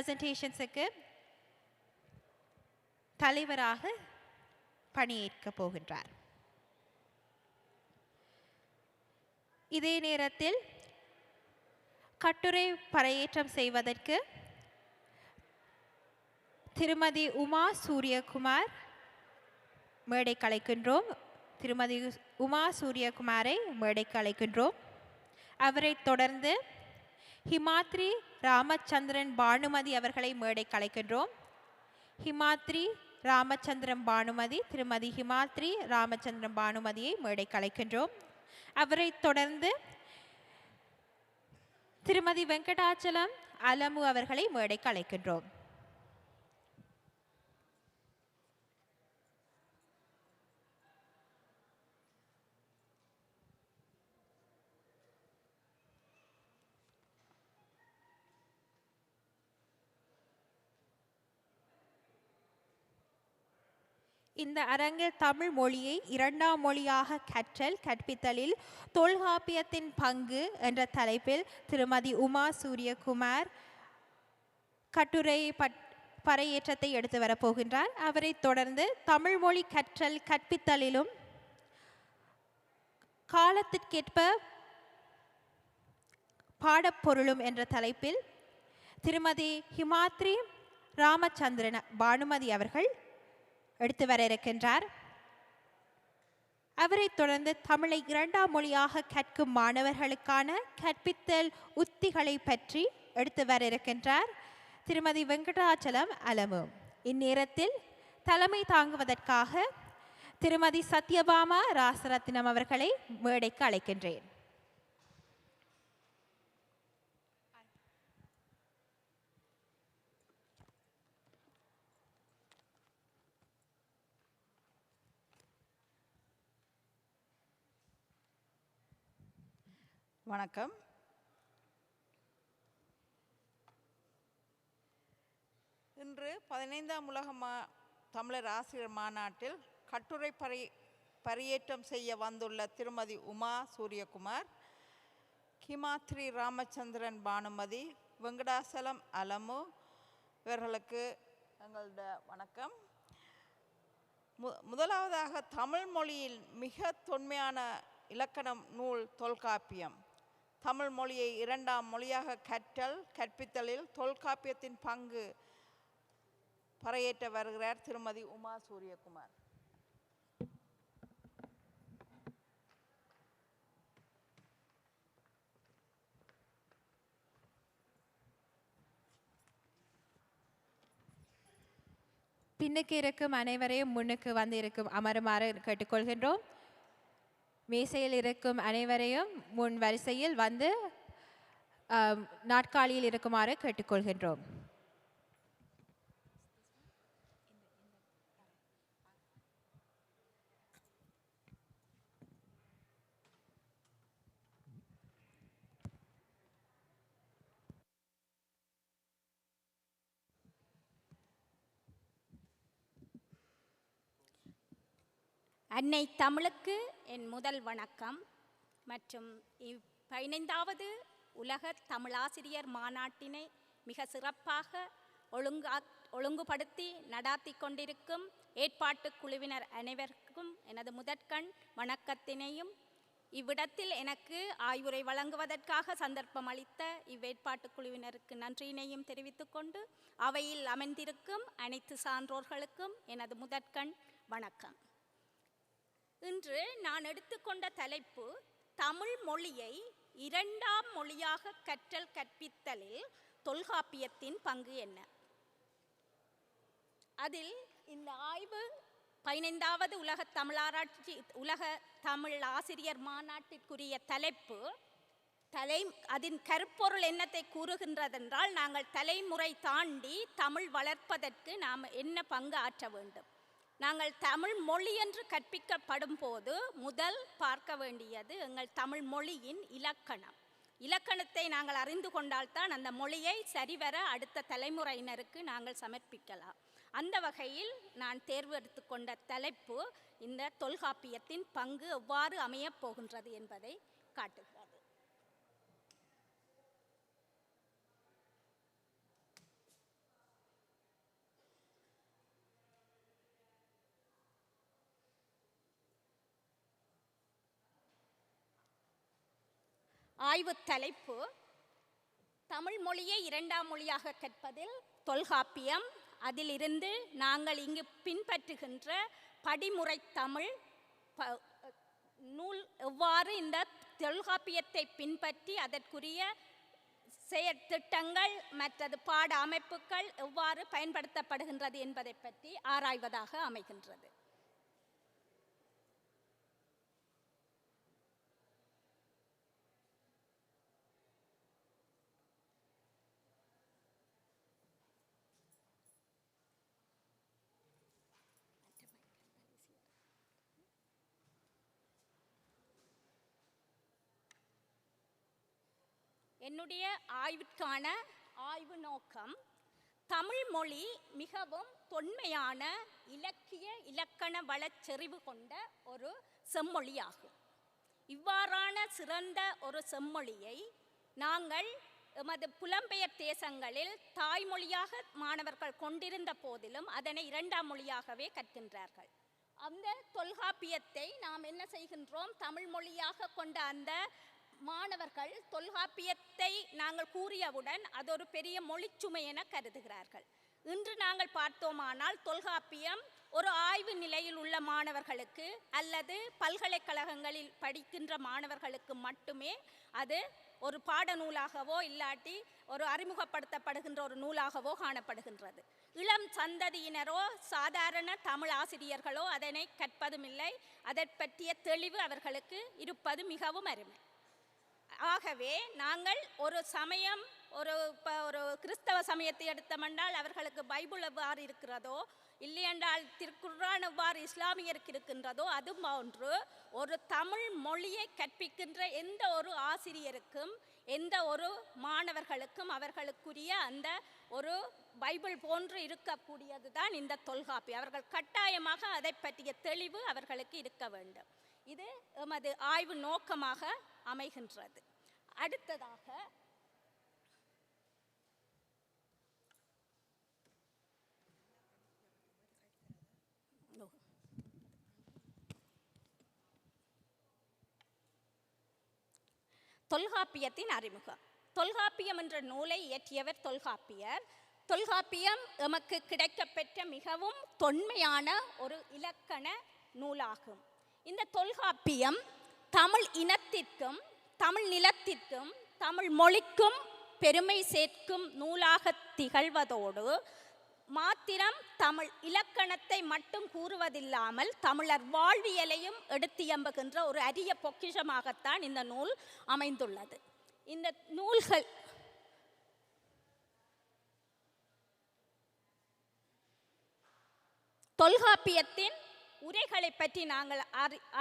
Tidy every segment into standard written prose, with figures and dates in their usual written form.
பிரசன்டேஷன்ஸுக்கு தலைவராக பணியேற்க போகின்றார். இதே நேரத்தில் கட்டுரை பறையேற்றம் செய்வதற்கு திருமதி உமா சூரியகுமார் மேடைக்கு அழைக்கின்றோம். திருமதி உமா சூரியகுமாரை மேடைக்கு அழைக்கின்றோம். அவரை தொடர்ந்து ஹிமாத்ரி ராமச்சந்திரன் பானுமதி அவர்களை மேடைக்கு அழைக்கின்றோம். ஹிமாத்ரி ராமச்சந்திரன் பானுமதி, திருமதி ஹிமாத்ரி ராமச்சந்திரன் பானுமதியை மேடைக்கு அழைக்கின்றோம். அவரை தொடர்ந்து திருமதி வெங்கடாச்சலம் அலமு அவர்களை மேடைக்கு அழைக்கின்றோம். இந்த அரங்கில் தமிழ் மொழியை இரண்டாம் மொழியாக கற்றல் கற்பித்தலில் தொல்காப்பியத்தின் பங்கு என்ற தலைப்பில் திருமதி உமா சூரியகுமார் கட்டுரை பறையேற்றத்தை எடுத்து வரப்போகின்றார். அவரை தொடர்ந்து தமிழ் மொழி கற்றல் கற்பித்தலிலும் காலத்திற்கேற்ப பாடப்பொருளும் என்ற தலைப்பில் திருமதி ஹிமாத்ரி ராமச்சந்திரன் பானுமதி அவர்கள் எடுத்து வர இருக்கின்றார். அவரை தொடர்ந்து தமிழை இரண்டாம் மொழியாக கற்கும் மாணவர்களுக்கான கற்பித்தல் உத்திகளை பற்றி எடுத்து வர இருக்கின்றார் திருமதி வெங்கடாச்சலம் அலமு. இந்நேரத்தில் தலைமை தாங்குவதற்காக திருமதி சத்யபாமா ராசரத்னம் அவர்களை மேடைக்கு அழைக்கின்றேன். வணக்கம். இன்று 15ஆம் உலக தமிழர் ஆசிரியர் மாநாட்டில் கட்டுரை பறையேற்றம் செய்ய வந்துள்ள திருமதி உமா சூரியகுமார், ஹிமாத்ரி ராமச்சந்திரன் பானுமதி, வெங்கடாசலம் அலமு இவர்களுக்கு எங்களோட வணக்கம். முதலாவதாக தமிழ் மொழியில் மிக தொன்மையான இலக்கணம் நூல் தொல்காப்பியம். தமிழ் மொழியை இரண்டாம் மொழியாக கற்றல் கற்பித்தலில் தொல்காப்பியத்தின் பங்கு பறையேற்ற வருகிறார் திருமதி உமா சூரியகுமார். பின்னுக்கு இருக்கும் அனைவரையும் முன்னுக்கு வந்து இருக்கும் அமருமாறு கேட்டுக்கொள்கின்றோம். மேசையில் இருக்கும் அனைவரையும் முன் வரிசையில் வந்து நாற்காலியில் இருக்குமாறு கேட்டுக்கொள்கின்றோம். அன்னை தமிழுக்கு என் முதல் வணக்கம் மற்றும் 15வது உலக தமிழாசிரியர் மாநாட்டினை மிக சிறப்பாக ஒழுங்குபடுத்தி நடாத்தி கொண்டிருக்கும் ஏற்பாட்டு குழுவினர் அனைவருக்கும் எனது முதற்கண் வணக்கத்தினையும், இவ்விடத்தில் எனக்கு ஆய்வுரை வழங்குவதற்காக சந்தர்ப்பம் அளித்த இவ்வேற்பாட்டு குழுவினருக்கு நன்றியினையும் தெரிவித்துக்கொண்டு அவையில் அமர்ந்திருக்கும் அனைத்து சான்றோர்களுக்கும் எனது முதற்கண் வணக்கம். இன்று நான் எடுத்துக்கொண்ட தலைப்பு தமிழ் மொழியை இரண்டாம் மொழியாக கற்றல் கற்பித்தலில் தொல்காப்பியத்தின் பங்கு என்ன. அதில் இந்த ஆய்வு 15வது உலக தமிழ் ஆசிரியர் மாநாட்டிற்குரிய தலைப்பு அதன் கருப்பொருள் என்னத்தை கூறுகின்றதென்றால், நாங்கள் தலைமுறை தாண்டி தமிழ் வளர்ப்பதற்கு நாம் என்ன பங்கு ஆற்ற வேண்டும். நாங்கள் தமிழ் மொழி என்று கற்பிக்கப்படும் போது முதல் பார்க்க வேண்டியது எங்கள் தமிழ் மொழியின் இலக்கணம். இலக்கணத்தை நாங்கள் அறிந்து கொண்டால்தான் அந்த மொழியை சரிவர அடுத்த தலைமுறையினருக்கு நாங்கள் சமர்ப்பிக்கலாம். அந்த வகையில் நான் தேர்வு எடுத்துக்கொண்ட தலைப்பு இந்த தொல்காப்பியத்தின் பங்கு எவ்வாறு அமையப் போகின்றது என்பதை காட்டுகிறது. ஆய்வு தலைப்பு தமிழ் மொழியை இரண்டாம் மொழியாக கற்பதில் தொல்காப்பியம். அதிலிருந்து நாங்கள் இங்கு பின்பற்றுகின்ற படிமுறை தமிழ் நூல் எவ்வாறு இந்த தொல்காப்பியத்தை பின்பற்றி அதற்குரிய செயற்திட்டங்கள் மற்றது பாட அமைப்புகள் எவ்வாறு பயன்படுத்தப்படுகின்றது என்பதை பற்றி ஆராய்வதாக அமைகின்றது. என்னுடைய ஆய்வுக்கான ஆய்வு நோக்கம் தமிழ் மொழி மிகவும் தொன்மையான இலக்கிய இலக்கண வளச்செறிவு கொண்ட ஒரு செம்மொழியாகும். இவ்வாறான சிறந்த ஒரு செம்மொழியை நாங்கள் எமது புலம்பெயர் தேசங்களில் தாய்மொழியாக மாணவர்கள் கொண்டிருந்த போதிலும் அதனை இரண்டாம் மொழியாகவே கற்கின்றார்கள். அந்த தொல்காப்பியத்தை நாம் என்ன செய்கின்றோம், தமிழ் மொழியாக கொண்ட அந்த மாணவர்கள் தொல்காப்பியத்தை நாங்கள் கூறியவுடன் அது ஒரு பெரிய மொழிச்சுமை என கருதுகிறார்கள். இன்று நாங்கள் பார்த்தோமானால் தொல்காப்பியம் ஒரு ஆய்வு நிலையில் உள்ள மாணவர்களுக்கு அல்லது பல்கலைக்கழகங்களில் படிக்கின்ற மாணவர்களுக்கு மட்டுமே அது ஒரு பாடநூலாகவோ இல்லாட்டி ஒரு அறிமுகப்படுத்தப்படுகின்ற ஒரு நூலாகவோ காணப்படுகின்றது. இளம் சந்ததியினரோ சாதாரண தமிழ் ஆசிரியர்களோ அதனை கற்பதுமில்லை. அதை பற்றிய தெளிவு அவர்களுக்கு இருப்பது மிகவும் அருமை. ஆகவே நாங்கள் ஒரு சமயம் ஒரு கிறிஸ்தவ சமயத்தை எடுத்தமென்றால் அவர்களுக்கு பைபிள் எவ்வாறு இருக்கிறதோ, இல்லையென்றால் திருக்குர்ஆன் எவ்வாறு இஸ்லாமியருக்கு இருக்கின்றதோ, அது போன்று ஒரு தமிழ் மொழியை கற்பிக்கின்ற எந்த ஒரு ஆசிரியருக்கும் எந்த ஒரு மாணவர்களுக்கும் அவர்களுக்குரிய அந்த ஒரு பைபிள் போன்று இருக்கக்கூடியது தான் இந்த தொல்காப்பியம். அவர்கள் கட்டாயமாக அதை பற்றிய தெளிவு அவர்களுக்கு இருக்க வேண்டும். இது எமது ஆய்வு நோக்கமாக அமைகின்றது. அடுத்ததாக தொல்காப்பியத்தின் அறிமுகம். தொல்காப்பியம் என்ற நூலை இயற்றியவர் தொல்காப்பியர். தொல்காப்பியம் எமக்கு கிடைக்கப்பெற்ற மிகவும் தொன்மையான ஒரு இலக்கண நூலாகும். இந்த தொல்காப்பியம் தமிழ் இனத்திற்கும் தமிழ் நிலத்திற்கும் தமிழ் மொழிக்கும் பெருமை சேர்க்கும் நூலாக திகழ்வதோடு மாத்திரம் தமிழ் இலக்கணத்தை மட்டும் கூறுவதில்லாமல் தமிழர் வாழ்வியலையும் எடுத்தியம்புகின்ற ஒரு அரிய பொக்கிஷமாகத்தான் இந்த நூல் அமைந்துள்ளது. இந்த நூல்கள் தொல்காப்பியத்தின் உரைகளை பற்றி நாங்கள்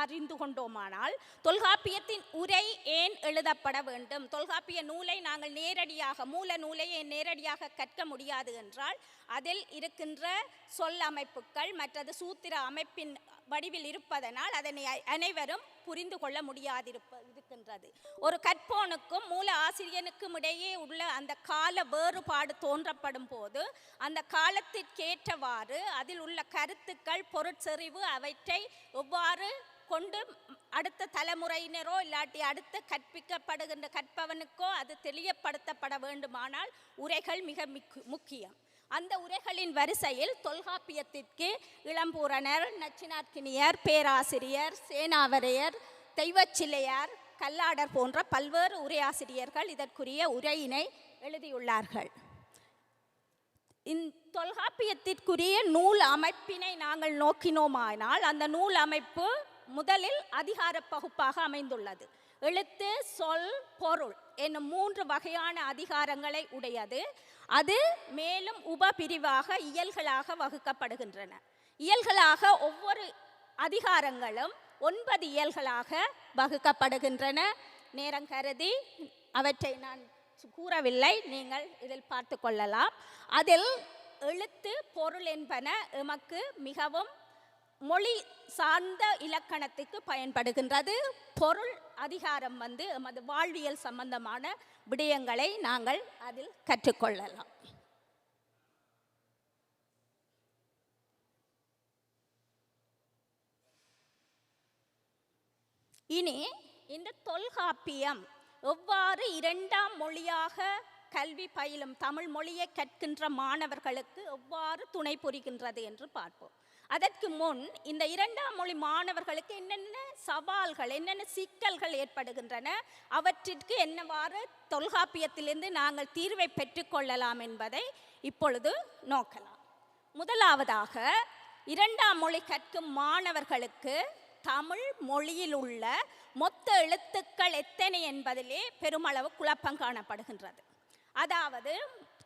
அறிந்து கொண்டோமானால் தொல்காப்பியத்தின் உரை ஏன் எழுதப்பட வேண்டும், தொல்காப்பிய நூலை நாங்கள் நேரடியாக மூல நூலை நேரடியாக கற்க முடியாது என்றால் அதில் இருக்கின்ற சொல் அமைப்புகள் மற்றது சூத்திர அமைப்பின் வடிவில் இருப்பதனால் அதனை அனைவரும் புரிந்து கொள்ள முடியாதிருக்கின்றது. ஒரு கற்போனுக்கும் மூல ஆசிரியனுக்கும் இடையே உள்ள அந்த கால வேறுபாடு தோன்றப்படும் போது அந்த காலத்திற்கேற்றவாறு அதில் உள்ள கருத்துக்கள் பொருட்செறிவு அவற்றை எவ்வாறு கொண்டு அடுத்த தலைமுறையினரோ இல்லாட்டி அடுத்த கற்பிக்கப்படுகின்ற கற்பவனுக்கோ அது தெளியப்படுத்தப்பட வேண்டுமானால் உரைகள் மிக முக்கியம். அந்த உரைகளின் வரிசையில் தொல்காப்பியத்திற்கு இளம்பூரணர், நச்சினார்க்கினியர், பேராசிரியர், சேனாவரையர், தெய்வச்சிலையார், கல்லாடர் போன்ற பல்வேறு உரையாசிரியர்கள் இதற்குரிய உரையினை எழுதியுள்ளார்கள். தொல்காப்பியத்திற்குரிய நூல் அமைப்பினை நாங்கள் நோக்கினோமானால் அந்த நூல் அமைப்பு முதலில் அதிகார பகுப்பாக அமைந்துள்ளது. எழுத்து, சொல், பொருள் என்னும் 3 வகையான அதிகாரங்களை உடையது. அது மேலும் உபபிரிவாக இயல்களாக வகுக்கப்படுகின்றன. இயல்களாக ஒவ்வொரு அதிகாரங்களும் 9 இயல்களாக வகுக்கப்படுகின்றன. நேரம் கருதி அவற்றை நான் கூறவில்லை, நீங்கள் இதில் பார்த்து கொள்ளலாம். அதில் எழுத்து, பொருள் என்பன எமக்கு மிகவும் மொழி சார்ந்த இலக்கணத்துக்கு பயன்படுகின்றது. பொருள் அதிகாரம் எமது வாழ்வியல் சம்பந்தமான விடயங்களை நாங்கள் அதில் கற்றுக்கொள்ளலாம். இனி இந்த தொல்காப்பியம் எவ்வாறு இரண்டாம் மொழியாக கல்வி பயிலும் தமிழ் மொழியை கற்கின்ற மாணவர்களுக்கு எவ்வாறு துணை புரிகின்றது என்று பார்ப்போம். அதற்கு முன் இந்த இரண்டாம் மொழி மாணவர்களுக்கு என்னென்ன சவால்கள், என்னென்ன சிக்கல்கள் ஏற்படுகின்றன, அவற்றிற்கு என்னவாறு தொல்காப்பியத்திலிருந்து நாங்கள் தீர்வை பெற்றுக்கொள்ளலாம் என்பதை இப்பொழுது நோக்கலாம். முதலாவதாக, இரண்டாம் மொழி கற்கும் மாணவர்களுக்கு தமிழ் மொழியில் உள்ள மொத்த எழுத்துக்கள் எத்தனை என்பதிலே பெருமளவு குழப்பம் காணப்படுகின்றது. அதாவது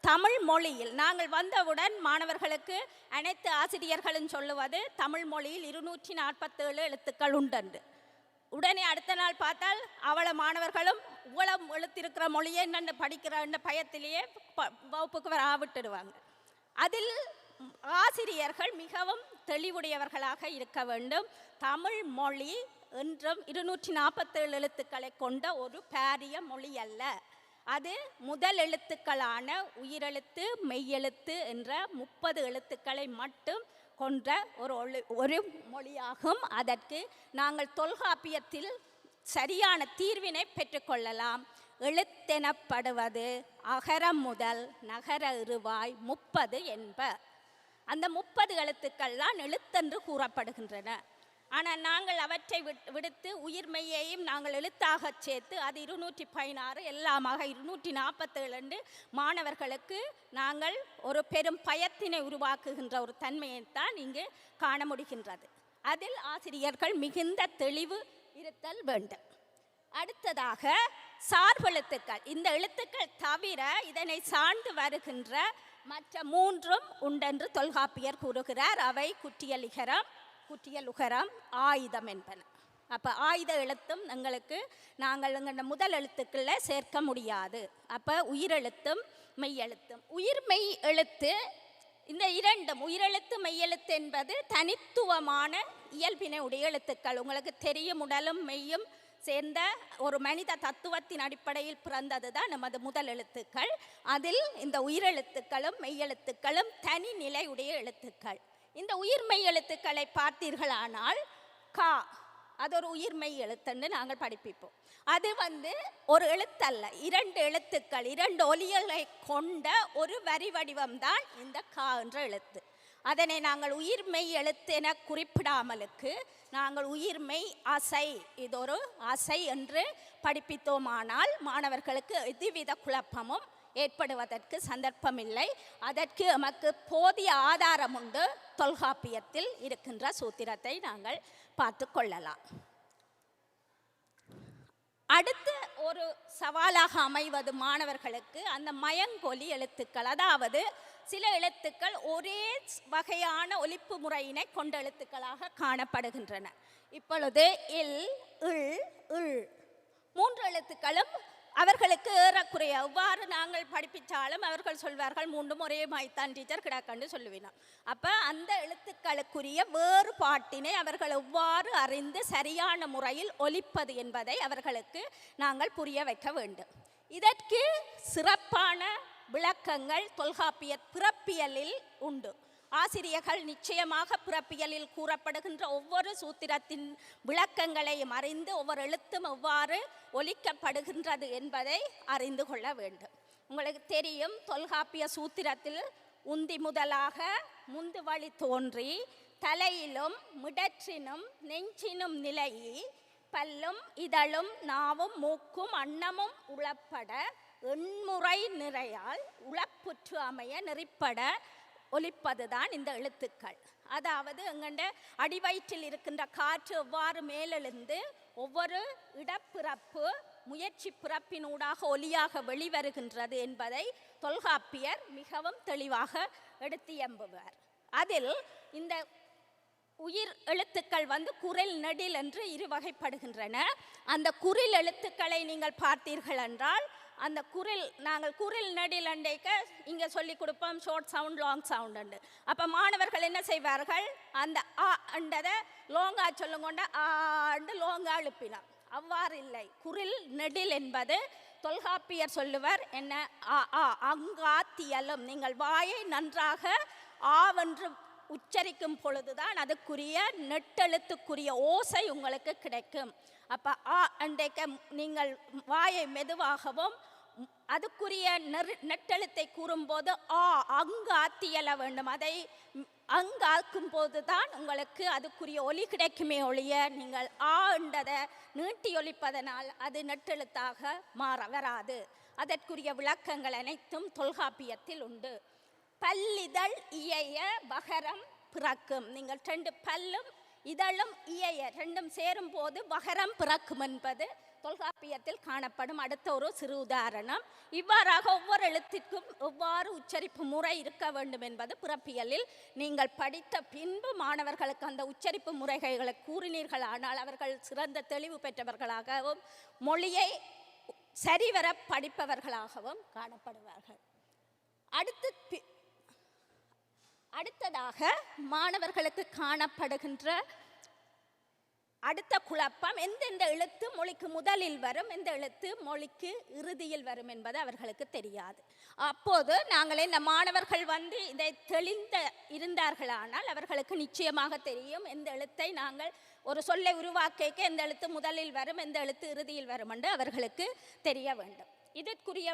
தமிழ் மொழியில் நாங்கள் வந்தவுடன் மாணவர்களுக்கு அனைத்து ஆசிரியர்களும் சொல்லுவது தமிழ் மொழியில் 247 எழுத்துக்கள் உண்டு. உடனே அடுத்த நாள் பார்த்தால் அவள மாணவர்களும் இவ்வளவு எழுத்திருக்கிற மொழியை என்னென்னு படிக்கிற பயத்திலேயே வகுப்புக்கு விட்டுடுவாங்க. அதில் ஆசிரியர்கள் மிகவும் தெளிவுடையவர்களாக இருக்க வேண்டும். தமிழ் மொழி என்றும் 247 எழுத்துக்களை கொண்ட ஒரு பாரிய மொழி அல்ல. அது முதல் எழுத்துக்களான உயிரெழுத்து, மெய்யெழுத்து என்ற 30 எழுத்துக்களை மட்டும் கொண்ட ஒரு மொழியாகும். அதற்கு நாங்கள் தொல்காப்பியத்தில் சரியான தீர்வினை பெற்றுக்கொள்ளலாம். எழுத்தெனப்படுவது அகரம் முதல் நகர இறுவாய் 30 என்ப. அந்த 30 எழுத்துக்கள் தான் எழுத்தென்று கூறப்படுகின்றன. ஆனால் நாங்கள் அவற்றை விடுத்து உயிர்மெய்யையும் நாங்கள் எழுத்தாக சேர்த்து அது 216 எல்லாமாக 247 என்று மாணவர்களுக்கு நாங்கள் ஒரு பெரும் பயத்தினை உருவாக்குகின்ற ஒரு தன்மையைத்தான் இங்கு காண முடிகின்றது. அதில் ஆசிரியர்கள் மிகுந்த தெளிவு இருத்தல் வேண்டும். அடுத்ததாக சார்பெழுத்துக்கள். இந்த எழுத்துக்கள் தவிர இதனை சார்ந்து வருகின்ற மற்ற 3ம் உண்டென்று தொல்காப்பியர் கூறுகிறார். அவை குற்றியலிகரம், குற்றியலுகரம், ஆயுதம் என்பன. அப்போ ஆயுத எழுத்தும் எங்களுக்கு நாங்கள் எங்கள் முதல் எழுத்துக்களில் சேர்க்க முடியாது. அப்போ உயிரெழுத்தும் மெய்யெழுத்தும். உயிர்மெய் எழுத்து இந்த இரண்டும், உயிரெழுத்து மெய்யெழுத்து என்பது தனித்துவமான இயல்பினை உடைய எழுத்துக்கள். உங்களுக்கு தெரியும், உடலும் மெய்யும் சேர்ந்த ஒரு மனித தத்துவத்தின் அடிப்படையில் பிறந்தது தான் நமது முதல் எழுத்துக்கள். அதில் இந்த உயிரெழுத்துக்களும் மெய்யெழுத்துக்களும் தனி நிலையுடைய எழுத்துக்கள். இந்த உயிர்மெய் எழுத்துக்களை பார்த்தீர்களானால் கா, அது ஒரு உயிர்மெய் எழுத்துன்னு நாங்கள் படிப்பிப்போம். அது ஒரு எழுத்தல்ல, 2 எழுத்துக்கள், 2 ஒலிகளை கொண்ட ஒரு வரி வடிவம்தான் இந்த கா என்ற எழுத்து. அதனை நாங்கள் உயிர்மெய் எழுத்து என குறிப்பிடாமலுக்கு நாங்கள் உயிர்மெய் அசை, இது ஒரு அசை என்று படிப்பித்தோமானால் மாணவர்களுக்கு எதுவித குழப்பமும் ஏற்படுவதற்கு சந்தர்ப்பமில்லை. அதற்கு நமக்கு போதிய ஆதாரம் உண்டு. தொல்காப்பியத்தில் இருக்கின்ற சூத்திரத்தை நாங்கள் பார்த்து கொள்ளலாம். அடுத்த ஒரு சவாலாக அமைவது மாணவர்களுக்கு அந்த மயங்கொலி எழுத்துக்கள். அதாவது சில எழுத்துக்கள் ஒரே வகையான ஒலிப்பு முறையினை கொண்ட எழுத்துக்களாக காணப்படுகின்றன. இப்பொழுது இல், இல், இல் 3 எழுத்துக்களும் அவர்களுக்கு ஏறக்குறைய எவ்வாறு நாங்கள் படிப்பித்தாலும் அவர்கள் சொல்வார்கள் 3ம் ஒரே மாய்த்தான் டீச்சர் கிடக்கண்டு சொல்லுவினோம். அப்போ அந்த எழுத்துக்களுக்குரிய வேறுபாட்டினை அவர்கள் எவ்வாறு அறிந்து சரியான முறையில் ஒலிப்பது என்பதை அவர்களுக்கு நாங்கள் புரிய வைக்க வேண்டும். இதற்கு சிறப்பான விளக்கங்கள் தொல்காப்பிய பிறப்பியலில் உண்டு. ஆசிரியர்கள் நிச்சயமாக பிறப்பியலில் கூறப்படுகின்ற ஒவ்வொரு சூத்திரத்தின் விளக்கங்களையும் அறிந்து ஒவ்வொரு எழுத்தும் எவ்வாறு ஒலிக்கப்படுகின்றது என்பதை அறிந்து கொள்ள வேண்டும். உங்களுக்கு தெரியும், தொல்காப்பிய சூத்திரத்தில் உந்தி முதலாக முந்து வழி தோன்றி தலையிலும் மிடற்றினும் நெஞ்சினும் நிலையி பல்லும் இதழும் நாவும் மூக்கும் அன்னமும் உளப்பட எண்முறை நிறையால் உளப்புற்று அமைய நெறிப்பட ஒலிப்பதுதான் இந்த எழுத்துக்கள். அதாவது எங்கண்ட அடிவயிற்றில் இருக்கின்ற காற்று எவ்வாறு மேலெழுந்து ஒவ்வொரு இடப்பிறப்பு முயற்சி பிறப்பினூடாக ஒலியாக வெளிவருகின்றது என்பதை தொல்காப்பியர் மிகவும் தெளிவாக எடுத்தியம்புவார். அதில் இந்த உயிர் எழுத்துக்கள் குரில் நெடில் என்று 2 வகைப்படுகின்றன. அந்த குரில் எழுத்துக்களை நீங்கள் பார்த்தீர்கள் என்றால் அந்த நாங்கள் குரில் நெடில் அண்டைக்க இங்கே சொல்லி கொடுப்போம் short sound long sound and. அப்போ மாணவர்கள் என்ன செய்வார்கள், அந்த ஆ அண்டதை லோங்கா சொல்லுங்கொண்ட ஆண்டு லோங்கா எழுப்பினார். அவ்வாறு இல்லை. குரில் நெடில் என்பது தொல்காப்பியர் சொல்லுவர் என்ன, அங்காத்தியலும், நீங்கள் வாயை நன்றாக ஆவென்று உச்சரிக்கும் பொழுதுதான் அதுக்குரிய நெட்டெழுத்துக்குரிய ஓசை உங்களுக்கு கிடைக்கும். அப்போ ஆ அண்டைக்க நீங்கள் வாயை மெதுவாகவும் அதுக்குரிய நெட்டெழுத்தை கூறும்போது அங்கு ஆத்தியல வேண்டும். அதை அங்கு ஆக்கும் போது தான் உங்களுக்கு அதுக்குரிய ஒலி கிடைக்குமே ஒழிய நீங்கள் என்றதை நீட்டி ஒலிப்பதனால் அது நெட்டெழுத்தாக வராது. அதற்குரிய விளக்கங்கள் அனைத்தும் தொல்காப்பியத்தில் உண்டு. பல்லிதழ் இயைய வகரம் பிறக்கும். நீங்கள் 2 பல்லும் இதழும் இயைய ரெண்டும் சேரும் போது வகரம் பிறக்கும் என்பது தொல்காப்பியத்தில் காணப்படும் அடுத்த ஒரு சிறு உதாரணம். இவ்வாறாக ஒவ்வொரு எழுத்திற்கும் எவ்வாறு உச்சரிப்பு முறை இருக்க வேண்டும் என்பது பிறப்பியலில் நீங்கள் படித்த பின்பு மாணவர்களுக்கு அந்த உச்சரிப்பு முறைகளை கூறினீர்கள். ஆனால் அவர்கள் சிறந்த தெளிவு பெற்றவர்களாகவும் மொழியை சரிவர படிப்பவர்களாகவும் காணப்படுவார்கள். அடுத்ததாக மாணவர்களுக்கு காணப்படுகின்ற அடுத்த குழப்பம், எந்தெந்த எழுத்து மொழிக்கு முதலில் வரும், எந்த எழுத்து மொழிக்கு இறுதியில் வரும் என்பது அவர்களுக்கு தெரியாது. அப்போது நாங்கள் இந்த மாணவர்கள் இதை தெளிந்த இருந்தார்களானால் அவர்களுக்கு நிச்சயமாக தெரியும் எந்த எழுத்தை நாங்கள் ஒரு சொல்லை உருவாக்க எந்த எழுத்து முதலில் வரும், எந்த எழுத்து இறுதியில் வரும் என்று அவர்களுக்கு தெரிய வேண்டும். இதற்குரிய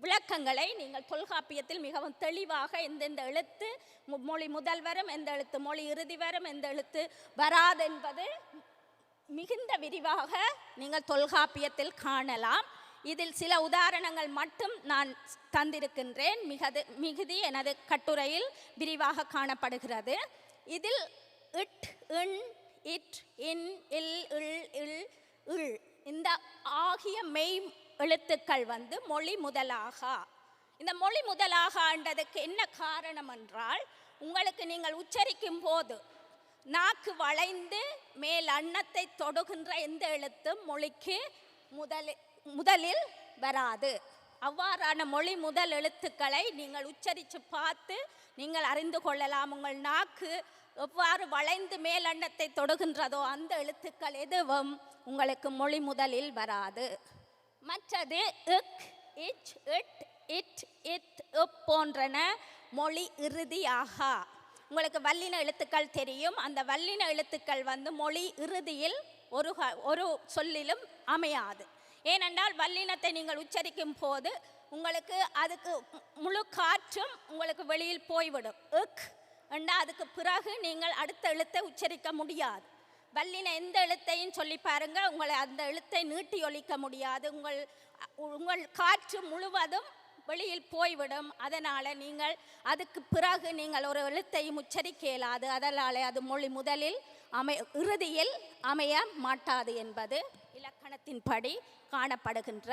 விளக்கங்களை நீங்கள் தொல்காப்பியத்தில் மிகவும் தெளிவாக எந்தெந்த எழுத்து மொழி முதல் வரும், எந்த எழுத்து மொழி இறுதி வரும், எந்த எழுத்து வராது என்பது மிகுந்த விரிவாக நீங்கள் தொல்காப்பியத்தில் காணலாம். இதில் சில உதாரணங்கள் மட்டும் நான் தந்திருக்கின்றேன். மிகுதி எனது கட்டுரையில் விரிவாக காணப்படுகிறது. இதில் இட், இன், இட், இன், இல், இல், இல், இல் இந்த ஆகிய மெய் எழுத்துக்கள் மொழி முதலாக. இந்த மொழி முதலாக என்றதுக்கு என்ன காரணம் என்றால், உங்களுக்கு நீங்கள் உச்சரிக்கும் போது நாக்கு வளைந்து மேல் அன்னத்தை தொடுகின்ற எந்த எழுத்தும் மொழிக்கு முதலில் வராது. அவ்வாறான மொழி முதல் எழுத்துக்களை நீங்கள் உச்சரித்து பார்த்து நீங்கள் அறிந்து கொள்ளலாம். உங்கள் நாக்கு எவ்வாறு வளைந்து மேல் அன்னத்தை தொடுகின்றதோ அந்த எழுத்துக்கள் எதுவும் உங்களுக்கு மொழி முதலில் வராது. மற்றது இக், இச், இட், இட், இத், இப் போன்றன மொழி இறுதியாக. உங்களுக்கு வல்லின எழுத்துக்கள் தெரியும். அந்த வல்லின எழுத்துக்கள் மொழி இறுதியில் ஒரு சொல்லிலும் அமையாது. ஏனென்றால் வல்லினத்தை நீங்கள் உச்சரிக்கும் போது உங்களுக்கு அதுக்கு முழு காற்றும் உங்களுக்கு வெளியில் போய்விடும். இக் என்றால் அதுக்கு பிறகு நீங்கள் அடுத்த எழுத்தை உச்சரிக்க முடியாது. வல்லின எந்த எழுத்தையும் சொல்லி பாருங்க, உங்களை அந்த எழுத்தை நீட்டி ஒலிக்க முடியாது. உங்கள் காற்று முழுவதும் வெளியில் போய்விடும். அதனால் நீங்கள் அதுக்கு பிறகு நீங்கள் ஒரு எழுத்தையும் உச்சரிக்க இயலாது. அதனால் அது மொழி முதலில் இறுதியில் அமைய மாட்டாது என்பது இலக்கணத்தின்படி காணப்படுகின்ற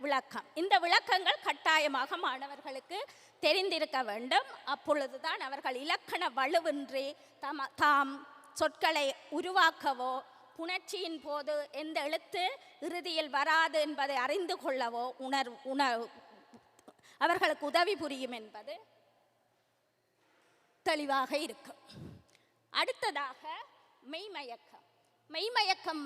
விளக்கம். இந்த விளக்கங்கள் கட்டாயமாக மாணவர்களுக்கு தெரிந்திருக்க வேண்டும். அப்பொழுதுதான் அவர்கள் இலக்கண வலுவின்றி தாம் சொற்களை உருவாக்கவோ புணர்ச்சியின் போது எந்த எழுத்து இறுதியில் வராது என்பதை அறிந்து கொள்ளவோ அவர்களுக்கு உதவி புரியும் என்பது தெளிவாக இருக்கும். அடுத்ததாக மெய்மயக்கம். மெய்மயக்கம்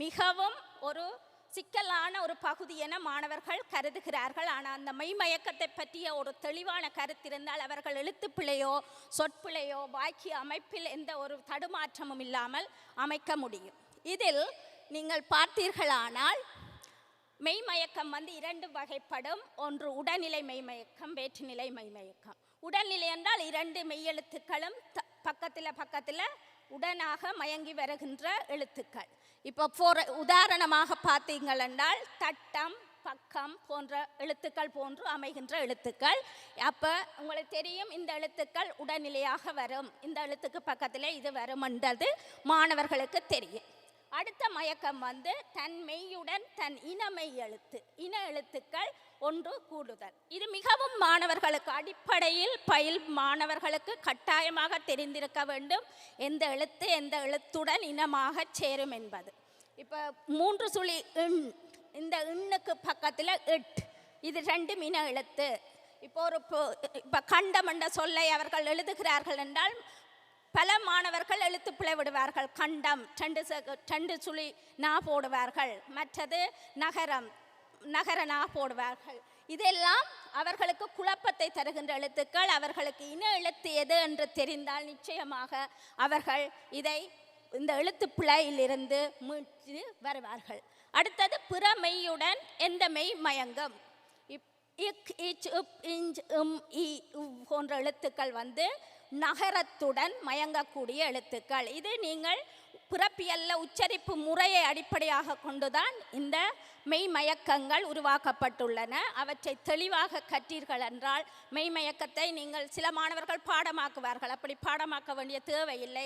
மிகவும் ஒரு சிக்கலான ஒரு பகுதி என மாணவர்கள் கருதுகிறார்கள். ஆனால் அந்த மெய்மயக்கத்தை பற்றிய ஒரு தெளிவான கருத்து இருந்தால் அவர்கள் எழுத்துப்பிழையோ சொற்பிழையோ வாக்கிய அமைப்பில் எந்த ஒரு தடுமாற்றமும் இல்லாமல் அமைக்க முடியும். இதில் நீங்கள் பார்த்தீர்களானால் மெய்மயக்கம் 2 வகைப்படும். ஒன்று உடல்நிலை மெய்மயக்கம், வேற்றுநிலை மெய்மயக்கம். உடல்நிலை என்றால் 2 மெய்யெழுத்துக்களும் பக்கத்தில் உடனாக மயங்கி வருகின்ற எழுத்துக்கள். இப்போ உதாரணமாக பார்த்தீங்கள் என்றால் தட்டம், பக்கம் போன்ற எழுத்துக்கள் போன்று அமைகின்ற எழுத்துக்கள். அப்போ உங்களுக்கு தெரியும் இந்த எழுத்துக்கள் உடல்நிலையாக வரும், இந்த எழுத்துக்கு பக்கத்தில் இது வரும் என்றது மாணவர்களுக்கு தெரியும். அடுத்த மயக்கம் தன் மெய்யுடன் தன் இனமெய் எழுத்து, இன எழுத்துக்கள் ஒன்று கூடுதல். இது மிகவும் மாணவர்களுக்கு அடிப்படையில் மாணவர்களுக்கு கட்டாயமாக தெரிந்திருக்க வேண்டும் எந்த எழுத்து எந்த எழுத்துடன் இனமாக சேரும் என்பது. இப்போ 3 சுழி இன், இந்த இண்ணுக்கு பக்கத்தில் இட், இது 2 இன எழுத்து. இப்போ கண்டம் என்ற சொல்லை அவர்கள் எழுதுகிறார்கள் என்றால் பல மாணவர்கள் எழுத்து பிழை விடுவார்கள். கண்டம் 2 சுழி நா போடுவார்கள். மற்றது நகரம், நகர நா போடுவார்கள். இதெல்லாம் அவர்களுக்கு குழப்பத்தை தருகின்ற எழுத்துக்கள். அவர்களுக்கு இன எழுத்து எது என்று தெரிந்தால் நிச்சயமாக அவர்கள் இந்த எழுத்து பிழையிலிருந்து மீட்டு வருவார்கள். அடுத்தது பிற மெய்யுடன் எந்த மெய் மயங்கும். இக் இச் உப் இஞ்ச் இ போன்ற எழுத்துக்கள் நகரத்துடன் மயங்கக்கூடிய எழுத்துக்கள். இது நீங்கள் பிறப்பியல்ல உச்சரிப்பு முறையை அடிப்படையாக கொண்டுதான் இந்த மெய்மயக்கங்கள் உருவாக்கப்பட்டுள்ளன. அவற்றை தெளிவாக கற்றீர்கள் என்றால் மெய்மயக்கத்தை நீங்கள் சில மாணவர்கள் பாடமாக்குவார்கள். அப்படி பாடமாக்க வேண்டிய தேவையில்லை.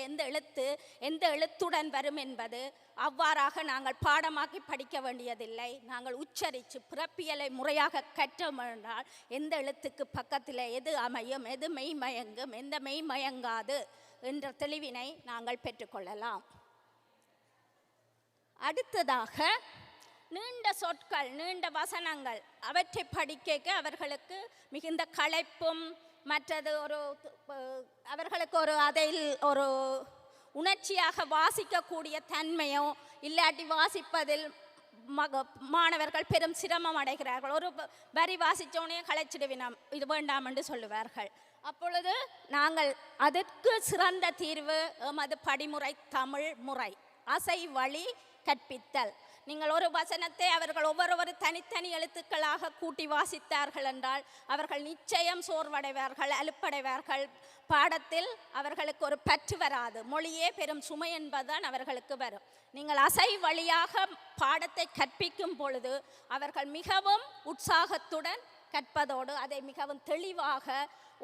எந்த எழுத்துடன் வரும் என்பது அவ்வாறாக நாங்கள் பாடமாக்கி படிக்க வேண்டியதில்லை. நாங்கள் உச்சரித்து பிறப்பியலை முறையாக கற்றோம் என்றால் எந்த எழுத்துக்கு பக்கத்தில் எது அமையும், எது மெய்மயங்கும், எந்த மெய்மயங்காது என்ற தெளிவினை நாங்கள் பெற்றுக்கொள்ளலாம். அடுத்ததாக நீண்ட சொற்கள், நீண்ட வசனங்கள் அவற்றை படிக்க அவர்களுக்கு மிகுந்த களைப்பும், மற்றது அவர்களுக்கு அதில் ஒரு உணர்ச்சியாக வாசிக்கக்கூடிய தன்மையோ இல்லாட்டி வாசிப்பதில் மாணவர்கள் பெரும் சிரமம் அடைகிறார்கள். ஒரு வரி வாசித்தோனே களைச்சிடுவினம், இது வேண்டாம் என்று சொல்லுவார்கள். அப்பொழுது நாங்கள் அதற்கு சிறந்த தீர்வு எமது படிமுறை தமிழ் முறை, அசை வழி கற்பித்தல். நீங்கள் ஒரு வசனத்தை அவர்கள் ஒவ்வொரு தனித்தனி எழுத்துக்களாக கூட்டி வாசித்தார்கள் என்றால் அவர்கள் நிச்சயம் சோர்வடைவார்கள், அலுப்படைவார்கள். பாடத்தில் அவர்களுக்கு ஒரு பற்று வராது. மொழியே பெரும் சுமை என்பதுதான் அவர்களுக்கு வரும். நீங்கள் அசை வழியாக பாடத்தை கற்பிக்கும் பொழுது அவர்கள் மிகவும் உற்சாகத்துடன் கற்பதோடு அதை மிகவும் தெளிவாக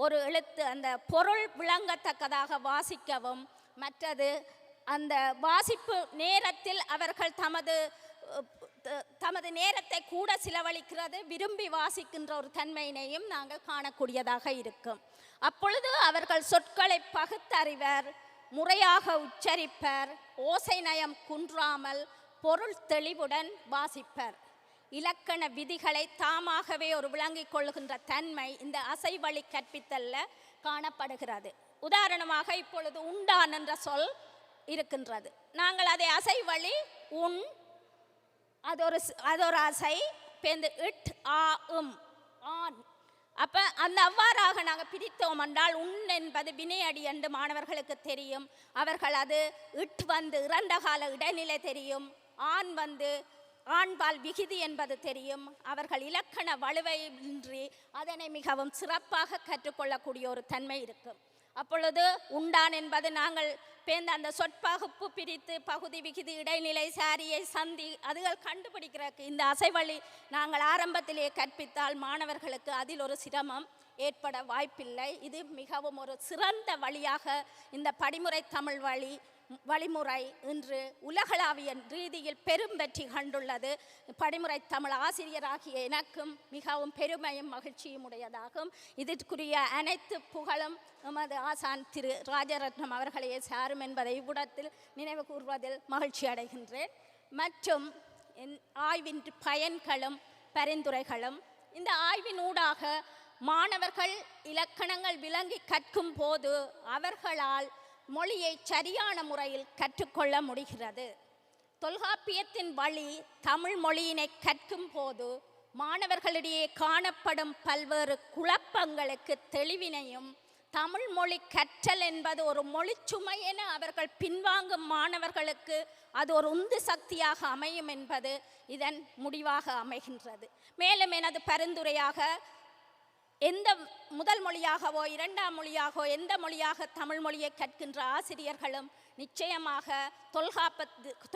ஒரு எழுத்து அந்த பொருள் விளங்கத்தக்கதாக வாசிக்கவும், மற்றது அந்த வாசிப்பு நேரத்தில் அவர்கள் தமது நேரத்தை கூட செலவழிக்கிறது, விரும்பி வாசிக்கின்ற ஒரு தன்மையினையும் நாங்கள் காணக்கூடியதாக இருக்கும். அப்பொழுது அவர்கள் சொற்களை பகுத்தறிவர், முறையாக உச்சரிப்பர், ஓசை நயம் குன்றாமல் பொருள் தெளிவுடன் வாசிப்பர். இலக்கண விதிகளை தாமாகவே ஒரு விளங்கிக் கொள்ளுகின்ற தன்மை இந்த அசை வழி கற்பித்தல்ல காணப்படுகிறது. உதாரணமாக இப்பொழுது உண்டான் என்ற சொல் இருக்கின்றது. நாங்கள் அதை அசை வழி உன், அது ஒரு அசை, இட் ஆ உம் ஆன். அப்போ அவ்வாறாக நாங்கள் பிரித்தோம் என்றால் உன் என்பது வினையடி என்று மாணவர்களுக்கு தெரியும். அவர்கள் அது இட் இறந்த கால இடைநிலை தெரியும், ஆண் ஆண்பால் விகுதி என்பது தெரியும். அவர்கள் இலக்கண வலுவையின்றி அதனை மிகவும் சிறப்பாக கற்றுக்கொள்ளக்கூடிய ஒரு தன்மை இருக்கும். அப்பொழுது உண்டான் என்பது நாங்கள் அந்த சொற்பகுப்பு பிரித்து பகுதி விகுதி இடைநிலை சாரியை சந்தி அதுகள் கண்டுபிடிக்கிறதுக்கு இந்த அசைவழி நாங்கள் ஆரம்பத்திலே கற்பித்தால் மாணவர்களுக்கு அதில் ஒரு சிரமம் ஏற்பட வாய்ப்பில்லை. இது மிகவும் ஒரு சிறந்த வழியாக இந்த படிமுறை தமிழ் வழிமுறை இன்று உலகளாவிய ரீதியில் பெரும் வெற்றி கண்டுள்ளது. படிமுறை தமிழ் ஆசிரியராகிய எனக்கும் மிகவும் பெருமையும் மகிழ்ச்சியும் உடையதாகும். இதற்குரிய அனைத்து புகழும் எமது ஆசான் திரு ராஜரத்னம் அவர்களையே சாரும் என்பதை இவ்விடத்தில் நினைவு கூர்வதில் மகிழ்ச்சி அடைகின்றேன். மற்றும் ஆய்வின் பயன்களும் பரிந்துரைகளும் இந்த ஆய்வினூடாக மாணவர்கள் இலக்கணங்கள் விளங்கி கற்கும் போது அவர்களால் மொழியை சரியான முறையில் கற்றுக்கொள்ள முடிகிறது. தொல்காப்பியத்தின் வழி தமிழ் மொழியினை கற்கும் போது மாணவர்களிடையே காணப்படும் பல்வேறு குழப்பங்களுக்கு தெளிவினையும், தமிழ் மொழி கற்றல் என்பது ஒரு மொழிச்சுமை என அவர்கள் பின்வாங்கும் மாணவர்களுக்கு அது ஒரு உந்து சக்தியாக அமையும் என்பது இதன் முடிவாக அமைகின்றது. மேலும் எனது பரிந்துரையாக எந்த முதல் மொழியாகவோ இரண்டாம் மொழியாகவோ எந்த மொழியாக தமிழ் மொழியை கற்கின்ற ஆசிரியர்களும் நிச்சயமாக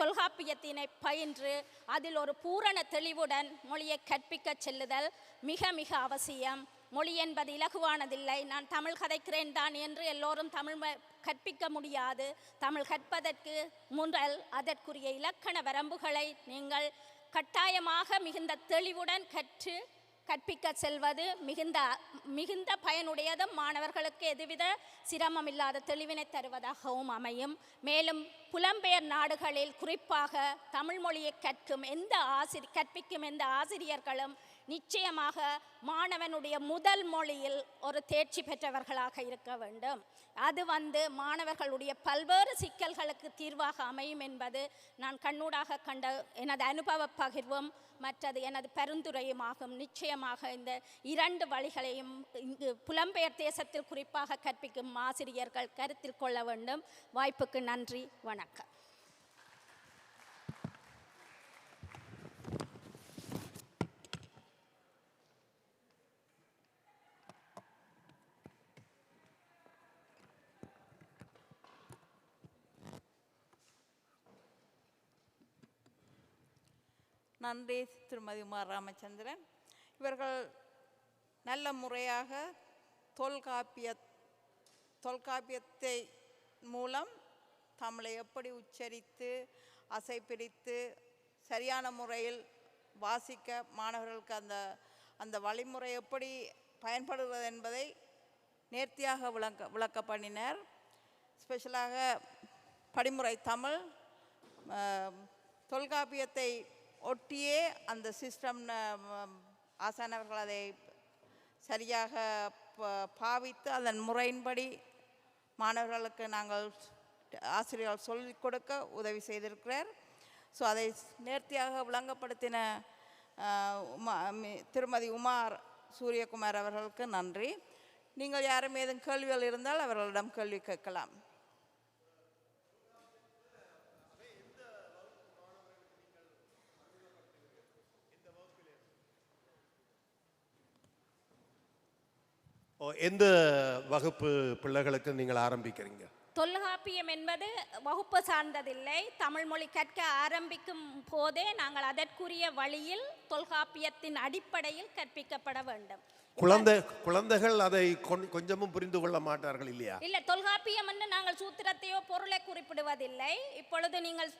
தொல்காப்பியத்தினை பயின்று அதில் ஒரு பூரண தெளிவுடன் மொழியை கற்பிக்க செல்லுதல் மிக மிக அவசியம். மொழி என்பது இலகுவானதில்லை. நான் தமிழ் கதைக்கிறேன் தான் என்று எல்லோரும் தமிழ் கற்பிக்க முடியாது. தமிழ் கற்பதற்கு முதல் அதற்குரிய இலக்கண வரம்புகளை நீங்கள் கட்டாயமாக மிகுந்த தெளிவுடன் கற்பிக்க செல்வது மிகுந்த பயனுடையதும் மாணவர்களுக்கு எதுவித சிரமம் இல்லாத தெளிவினை தருவதாகவும் அமையும். மேலும் புலம்பெயர் நாடுகளில் குறிப்பாக தமிழ் மொழியை கற்பிக்கும் எந்த ஆசிரியர்களும் நிச்சயமாக மாணவனுடைய முதல் மொழியில் ஒரு தேர்ச்சி பெற்றவர்களாக இருக்க வேண்டும். அது மாணவர்களுடைய பல்வேறு சிக்கல்களுக்கு தீர்வாக அமையும் என்பது நான் கண்ணூடாக கண்ட எனது அனுபவ பகிர்வும் மற்றது எனது பரிந்துரையுமாகும். நிச்சயமாக இந்த 2 வழிகளையும் இங்கு புலம்பெயர் தேசத்தில் குறிப்பாக கற்பிக்கும் ஆசிரியர்கள் கருத்தில் கொள்ள வேண்டும். வாய்ப்புக்கு நன்றி, வணக்கம். நன்றி திருமதி உமா ராமச்சந்திரன். இவர்கள் நல்ல முறையாக தொல்காப்பியத்தை மூலம் தமிழை எப்படி உச்சரித்து அசை பிரித்து சரியான முறையில் வாசிக்க மாணவர்களுக்கு அந்த வழிமுறை எப்படி பயன்படுகிறது என்பதை நேர்த்தியாக விளக்க பண்ணினர். ஸ்பெஷலாக படிமுறை தமிழ் தொல்காப்பியத்தை ஒட்டியே அந்த சிஸ்டம் ஆசானவர்கள் அதை சரியாக பாவித்து அதன் முறையின்படி மாணவர்களுக்கு நாங்கள் ஆசிரியர்கள் சொல்லிக் கொடுக்க உதவி செய்திருக்கிறார். ஸோ அதை நேர்த்தியாக விளங்கப்படுத்தின திருமதி உமா சூரியகுமார் அவர்களுக்கு நன்றி. நீங்கள் யாரும் ஏதும் கேள்விகள் இருந்தால் அவர்களிடம் கேள்வி கேட்கலாம். எந்த வகுப்பு பிள்ளைகளுக்கு நீங்கள் ஆரம்பிக்கிறீங்க? தொல்காப்பியம் என்பது வகுப்பு சார்ந்ததில்லை. தமிழ் மொழி கற்க ஆரம்பிக்கும் போதே நாங்கள் அதற்குரிய வழியில் தொல்காப்பியத்தின் அடிப்படையில் கற்பிக்கப்பட வேண்டும். குழந்தைகள் அதை கொஞ்சமும் புரிந்து கொள்ள மாட்டார்கள் இல்லையா? இல்லை, தொல்காப்பியம் என்று நாங்கள் சூத்திரத்தையோ பொருளை குறிப்பிடுவதில்லை. இப்பொழுது நீங்கள்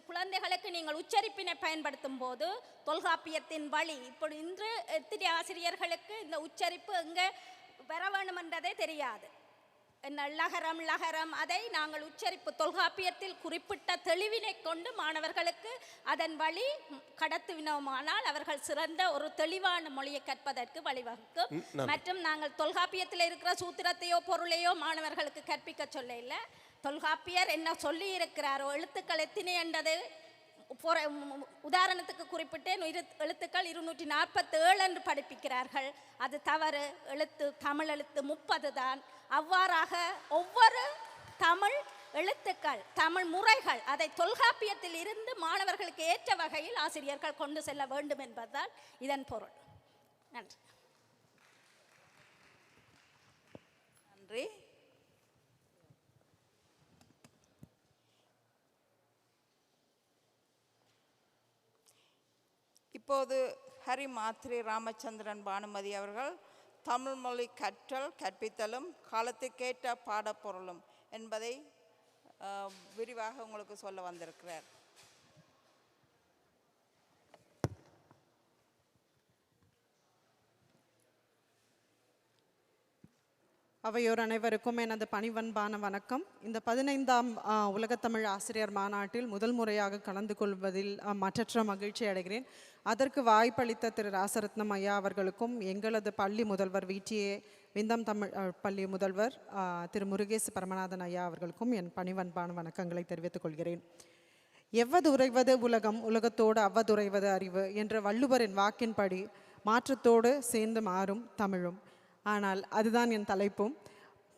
குழந்தைகளுக்கு நீங்கள் உச்சரிப்பினை பயன்படுத்தும் போது தொல்காப்பியத்தின் வழி இப்பொழுது இன்று எத்தனை ஆசிரியர்களுக்கு இந்த உச்சரிப்பு எங்கே வர வேண்டும் என்றதே தெரியாது. லகரம் அதை நாங்கள் உச்சரிப்பு தொல்காப்பியத்தில் குறிப்பிட்ட தெளிவினை கொண்டு மாணவர்களுக்கு அதன் வழி கடத்துவினோமானால் அவர்கள் சிறந்த ஒரு தெளிவான மொழியை கற்பதற்கு வழிவகுக்கும். மற்றும் நாங்கள் தொல்காப்பியத்தில் இருக்கிற சூத்திரத்தையோ பொருளையோ மாணவர்களுக்கு கற்பிக்க சொல்ல இல்லை. தொல்காப்பியர் என்ன சொல்லி இருக்கிறாரோ எழுத்துக்கள் எத்தனை என்றது உதாரணத்துக்கு குறிப்பிட்டேன். எழுத்துக்கள் 247 என்று படிப்பிக்கிறார்கள். அது தவறு. தமிழ் எழுத்து 30 தான். அவ்வாறாக ஒவ்வொரு தமிழ் எழுத்துக்கள் தமிழ் முறைகள் அதை தொல்காப்பியத்தில் இருந்து மாணவர்களுக்கு ஏற்ற வகையில் ஆசிரியர்கள் கொண்டு செல்ல வேண்டும் என்பதுதான் இதன் பொருள். நன்றி. நன்றி. இப்போது ஹரி மாத்ரி ராமச்சந்திரன் பானுமதி அவர்கள் தமிழ் மொழி கற்றல் கற்பித்தலும் காலத்துக்கேற்ற பாடப்பொருளும் என்பதை விரிவாக உங்களுக்கு சொல்ல வந்திருக்கிறார். அவையோர் அனைவருக்கும் எனது பணிவன்பான வணக்கம். இந்த 15ஆம் உலகத்தமிழ் ஆசிரியர் மாநாட்டில் முதல் முறையாக கலந்து கொள்வதில் மற்றற்ற மகிழ்ச்சி அடைகிறேன். அதற்கு வாய்ப்பளித்த திரு ராசரத்னம் ஐயா அவர்களுக்கும் எங்களது பள்ளி முதல்வர் VTA விந்தம் தமிழ் பள்ளி முதல்வர் திரு முருகேசு பரமநாதன் ஐயா அவர்களுக்கும் என் பணிவன்பான வணக்கங்களை தெரிவித்துக் கொள்கிறேன். எவ்வது உறைவது உலகம் உலகத்தோடு அவ்வதுறைவது அறிவு என்ற வள்ளுவரின் வாக்கின்படி மாற்றத்தோடு சேர்ந்து மாறும் தமிழும். ஆனால் அதுதான் என் தலைப்பும்.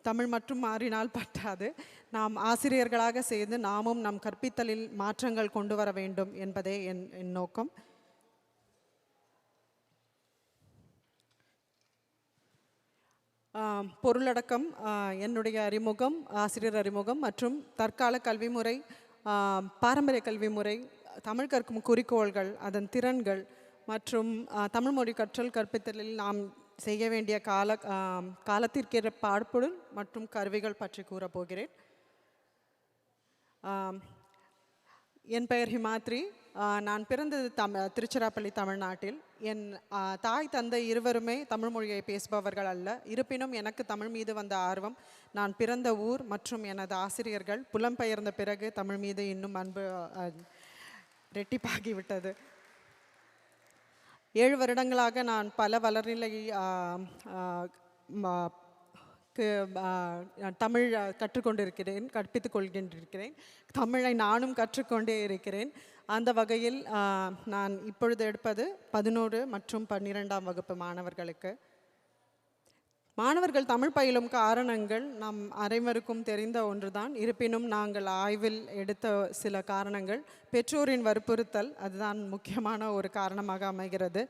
தமிழ் மட்டும் மாறினால் பற்றாது. நாம் ஆசிரியர்களாக சேர்ந்து நாமும் நம் கற்பித்தலில் மாற்றங்கள் கொண்டு வர வேண்டும் என்பதே என் நோக்கம். பொருளடக்கம், என்னுடைய அறிமுகம், ஆசிரியர் அறிமுகம் மற்றும் தற்கால கல்வி முறை, பாரம்பரிய கல்வி முறை, தமிழ் கற்கும் குறிக்கோள்கள், அதன் திறன்கள் மற்றும் தமிழ் மொழி கற்றல் கற்பித்தலில் நாம் செய்ய வேண்டிய காலத்திற்கேற்ற பாடுபொருள் மற்றும் கருவிகள் பற்றி கூறப்போகிறேன். என் பெயர் ஹிமாத்ரி. நான் பிறந்தது திருச்சிராப்பள்ளி தமிழ்நாட்டில். என் தாய் தந்தை இருவருமே தமிழ் மொழியை பேசுபவர்கள் அல்ல. இருப்பினும் எனக்கு தமிழ் மீது வந்த ஆர்வம், நான் பிறந்த ஊர் மற்றும் எனது ஆசிரியர்கள் புலம்பெயர்ந்த பிறகு தமிழ் மீது இன்னும் அன்பு ரெட்டிப்பாகிவிட்டது. 7 வருடங்களாக நான் பல வளர்நிலை தமிழ் கற்றுக்கொண்டிருக்கிறேன், கற்பித்துக் கொள்கின்றிருக்கிறேன். தமிழை நானும் கற்றுக்கொண்டே இருக்கிறேன். அந்த வகையில் நான் இப்பொழுது எடுப்பது 11 மற்றும் 12ஆம் வகுப்பு மாணவர்களுக்கு. மாணவர்கள் தமிழ் பயிலும் காரணங்கள் நம் அனைவருக்கும் தெரிந்த ஒன்றுதான். இருப்பினும் நாங்கள் ஆய்வில் எடுத்த சில காரணங்கள், பெற்றோரின் வற்புறுத்தல் அதுதான் முக்கியமான ஒரு காரணமாக அமைகிறது.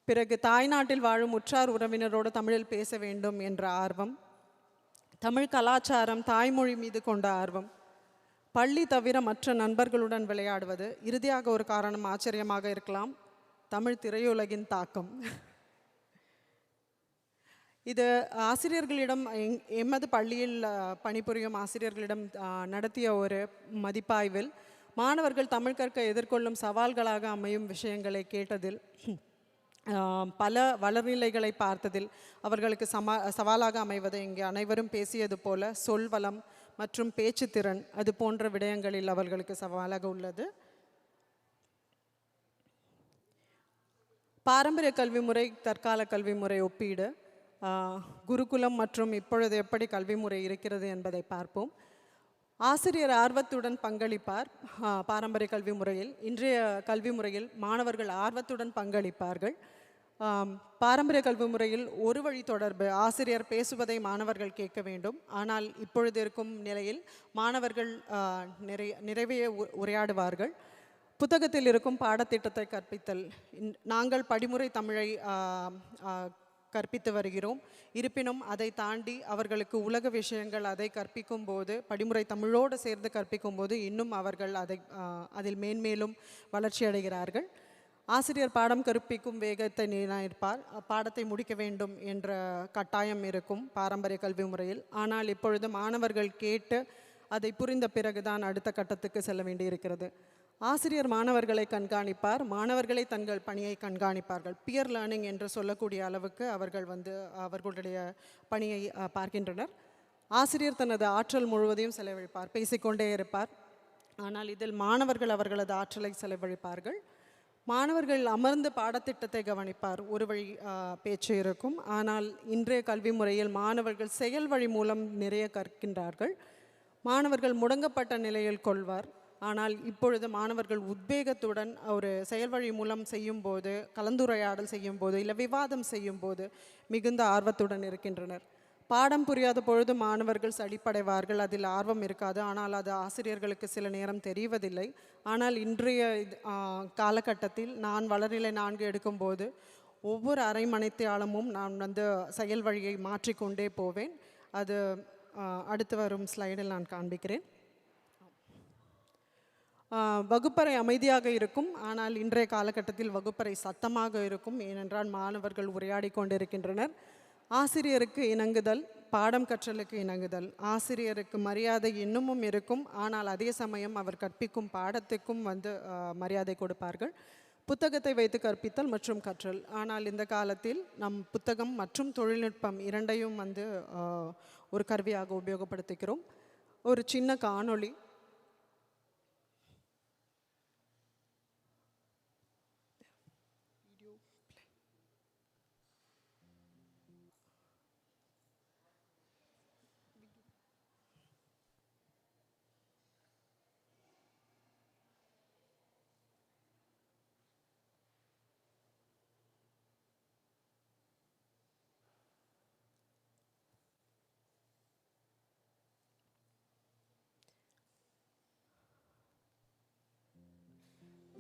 பிறகு தாய்நாட்டில் வாழும் உற்றார் உறவினரோடு தமிழில் பேச வேண்டும் என்ற ஆர்வம், தமிழ் கலாச்சாரம் தாய்மொழி மீது கொண்ட ஆர்வம், பள்ளி தவிர மற்ற நண்பர்களுடன் விளையாடுவது, இறுதியாக ஒரு காரணம் ஆச்சரியமாக இருக்கலாம், தமிழ் திரையுலகின் தாக்கம். இது ஆசிரியர்களிடம் எமது பள்ளியில் பணிபுரியும் ஆசிரியர்களிடம் நடத்திய ஒரு மதிப்பாய்வில் மாணவர்கள் தமிழ் கற்க எதிர்கொள்ளும் சவால்களாக அமையும் விஷயங்களை கேட்டதில், பல வளர்நிலைகளை பார்த்ததில் அவர்களுக்கு சவாலாக அமைவது இங்கே அனைவரும் பேசியது போல சொல்வளம் மற்றும் பேச்சு திறன் அது போன்ற விடயங்களில் அவர்களுக்கு சவாலாக உள்ளது. பாரம்பரிய கல்வி முறை தற்கால கல்வி முறை ஒப்பீடு, குருகுலம் மற்றும் இப்பொழுது எப்படி கல்வி முறை இருக்கிறது என்பதை பார்ப்போம். ஆசிரியர் ஆர்வத்துடன் பங்களிப்பார். பாரம்பரிய கல்வி முறையில் இன்றைய கல்வி முறையில் மாணவர்கள் ஆர்வத்துடன் பங்களிப்பார்கள். பாரம்பரிய கல்வி முறையில் ஒரு வழி தொடர்பு, ஆசிரியர் பேசுவதை மாணவர்கள் கேட்க வேண்டும். ஆனால் இப்பொழுது இருக்கும் நிலையில் மாணவர்கள் நிறைய உரையாடுவார்கள். புத்தகத்தில் இருக்கும் பாடத்திட்டத்தை கற்பித்தல், நாங்கள் படிமுறை தமிழை கற்பித்து வருகிறோம். இருப்பினும் அதை தாண்டி அவர்களுக்கு உலக விஷயங்கள் அதை கற்பிக்கும் போது, படிமுறை தமிழோடு சேர்ந்து கற்பிக்கும் போது இன்னும் அவர்கள் அதில் மேன்மேலும் வளர்ச்சி அடைகிறார்கள். ஆசிரியர் பாடம் கற்பிக்கும் வேகத்தை நிர்ணயிப்பார். பாடத்தை முடிக்க வேண்டும் என்ற கட்டாயம் இருக்கும் பாரம்பரிய கல்வி முறையில். ஆனால் இப்பொழுது மாணவர்கள் கேட்டு அதை புரிந்த பிறகுதான் அடுத்த கட்டத்துக்கு செல்ல வேண்டியிருக்கிறது. ஆசிரியர் மாணவர்களை கண்காணிப்பார், மாணவர்களை தங்கள் பணியை கண்காணிப்பார்கள். பியர் லேர்னிங் என்று சொல்லக்கூடிய அளவுக்கு அவர்கள் அவர்களுடைய பணியை பார்க்கின்றனர். ஆசிரியர் தனது ஆற்றல் முழுவதையும் செலவழிப்பார், பேசிக்கொண்டே இருப்பார். ஆனால் இதில் மாணவர்கள் அவர்களது ஆற்றலை செலவழிப்பார்கள். மாணவர்கள் அமர்ந்து பாடத்திட்டத்தை கவனிப்பார். ஒரு வழி பேச்சு இருக்கும். ஆனால் இன்றைய கல்வி முறையில் மாணவர்கள் செயல் வழி மூலம் நிறைய கற்கின்றார்கள். மாணவர்கள் முடங்கப்பட்ட நிலையில் கொள்வார். ஆனால் இப்பொழுது மாணவர்கள் உத்வேகத்துடன் ஒரு செயல்வழி மூலம் செய்யும்போது, கலந்துரையாடல் செய்யும்போது, இல்லை விவாதம் செய்யும்போது மிகுந்த ஆர்வத்துடன் இருக்கின்றனர். பாடம் புரியாத பொழுது மாணவர்கள் சலிப்படைவார்கள், அதில் ஆர்வம் இருக்காது. ஆனால் அது ஆசிரியர்களுக்கு சில நேரம் தெரிவதில்லை. ஆனால் இன்றைய காலகட்டத்தில் நான் வளர்நிலை 4 எடுக்கும்போது ஒவ்வொரு அரை மணித்தியாலமும் நான் செயல் வழியை மாற்றிக்கொண்டே போவேன். அது அடுத்து வரும் ஸ்லைடில் நான் காண்பிக்கிறேன். வகுப்பறை அமைதியாக இருக்கும். ஆனால் இன்றைய காலகட்டத்தில் வகுப்பறை சத்தமாக இருக்கும். ஏனென்றால் மாணவர்கள் உரையாடி கொண்டிருக்கின்றனர். ஆசிரியருக்கு இணங்குதல், பாடம் கற்றலுக்கு இணங்குதல், ஆசிரியருக்கு மரியாதை இன்னமும் இருக்கும். ஆனால் அதே சமயம் அவர் கற்பிக்கும் பாடத்துக்கும் மரியாதை கொடுப்பார்கள். புத்தகத்தை வைத்து கற்பித்தல் மற்றும் கற்றல். ஆனால் இந்த காலத்தில் நம் புத்தகம் மற்றும் தொழில்நுட்பம் இரண்டையும் ஒரு கருவியாக உபயோகப்படுத்துகிறோம். ஒரு சின்ன காணொளி.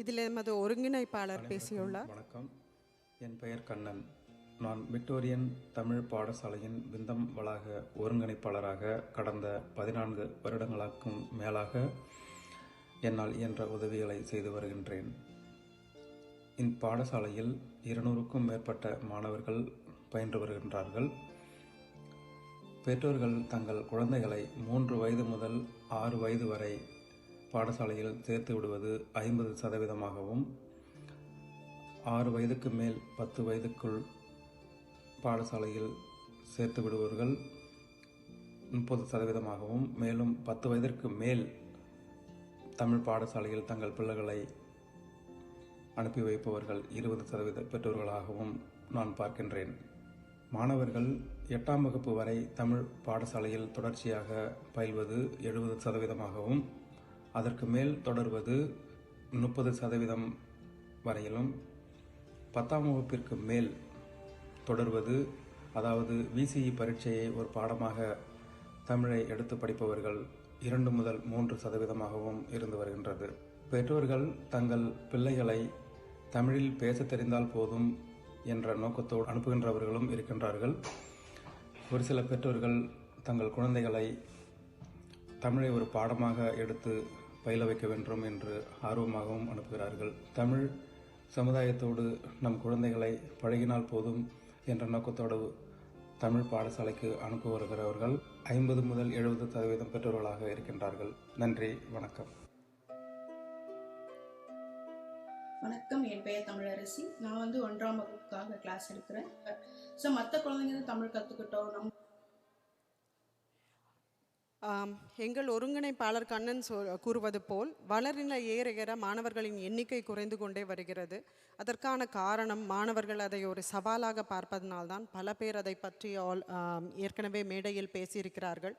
இதில் எமது ஒருங்கிணைப்பாளர் பேசியுள்ளார். வணக்கம், என் பெயர் கண்ணன். நான் விக்டோரியன் தமிழ் பாடசாலையின் விந்தம் வளாக ஒருங்கிணைப்பாளராக கடந்த 14 வருடங்களுக்கும் மேலாக என்னால் இயன்ற உதவிகளை செய்து வருகின்றேன். இப்பாடசாலையில் 200க்கும் மேற்பட்ட மாணவர்கள் பயின்று வருகின்றார்கள். பெற்றோர்கள் தங்கள் குழந்தைகளை 3 வயது முதல் 6 வயது வரை பாடசாலையில் சேர்த்து விடுவது 50%, 6 வயதுக்கு மேல் 10 வயதுக்குள் பாடசாலையில் சேர்த்து விடுவர்கள் 30%, மேலும் 10 வயதிற்கு மேல் தமிழ் பாடசாலையில் தங்கள் பிள்ளைகளை அனுப்பி வைப்பவர்கள் 20% பெற்றோர்களாகவும் நான் பார்க்கின்றேன். மாணவர்கள் 8ஆம் வகுப்பு வரை தமிழ் பாடசாலையில் தொடர்ச்சியாக பயில்வது 70%ஆகவும் அதற்கு மேல் தொடர்வது 30% வரையிலும் 10ஆம் வகுப்பிற்கு மேல் தொடர்வது, அதாவது VCE பரீட்சையை ஒரு பாடமாக தமிழை எடுத்து படிப்பவர்கள் 2 முதல் 3%ஆகவும் இருந்து வருகின்றது. பெற்றோர்கள் தங்கள் பிள்ளைகளை தமிழில் பேச தெரிந்தால் போதும் என்ற நோக்கத்தோடு அனுப்புகின்றவர்களும் இருக்கின்றார்கள். ஒரு சில பெற்றோர்கள் தங்கள் குழந்தைகளை தமிழை ஒரு பாடமாக எடுத்து பயில வைக்க வேண்டும் என்று ஆர்வமாகவும் அனுப்புகிறார்கள். தமிழ் சமுதாயத்தோடு நம் குழந்தைகளை பழகினால் போதும் என்ற நோக்கத்தோடு தமிழ் பாடசாலைக்கு அனுப்ப வருகிறவர்கள் 50 முதல் 70% பெற்றோர்களாக இருக்கின்றார்கள். நன்றி, வணக்கம். வணக்கம், என் பெயர் தமிழரசி. நான் 1ஆம் வகுப்புக்காக கிளாஸ் எடுக்கிறேன். ஸோ மற்ற குழந்தைங்க தமிழ் கற்றுக்கிட்டோம். எங்கள் ஒருங்கிணைப்பாளர் கண்ணன் கூறுவது போல் வளரின ஏற ஏற மாணவர்களின் எண்ணிக்கை குறைந்து கொண்டே வருகிறது. அதற்கான காரணம் மாணவர்கள் அதை ஒரு சவாலாக பார்ப்பதனால்தான். பல பேர் அதை பற்றி ஏற்கனவே மேடையில் பேசியிருக்கிறார்கள்.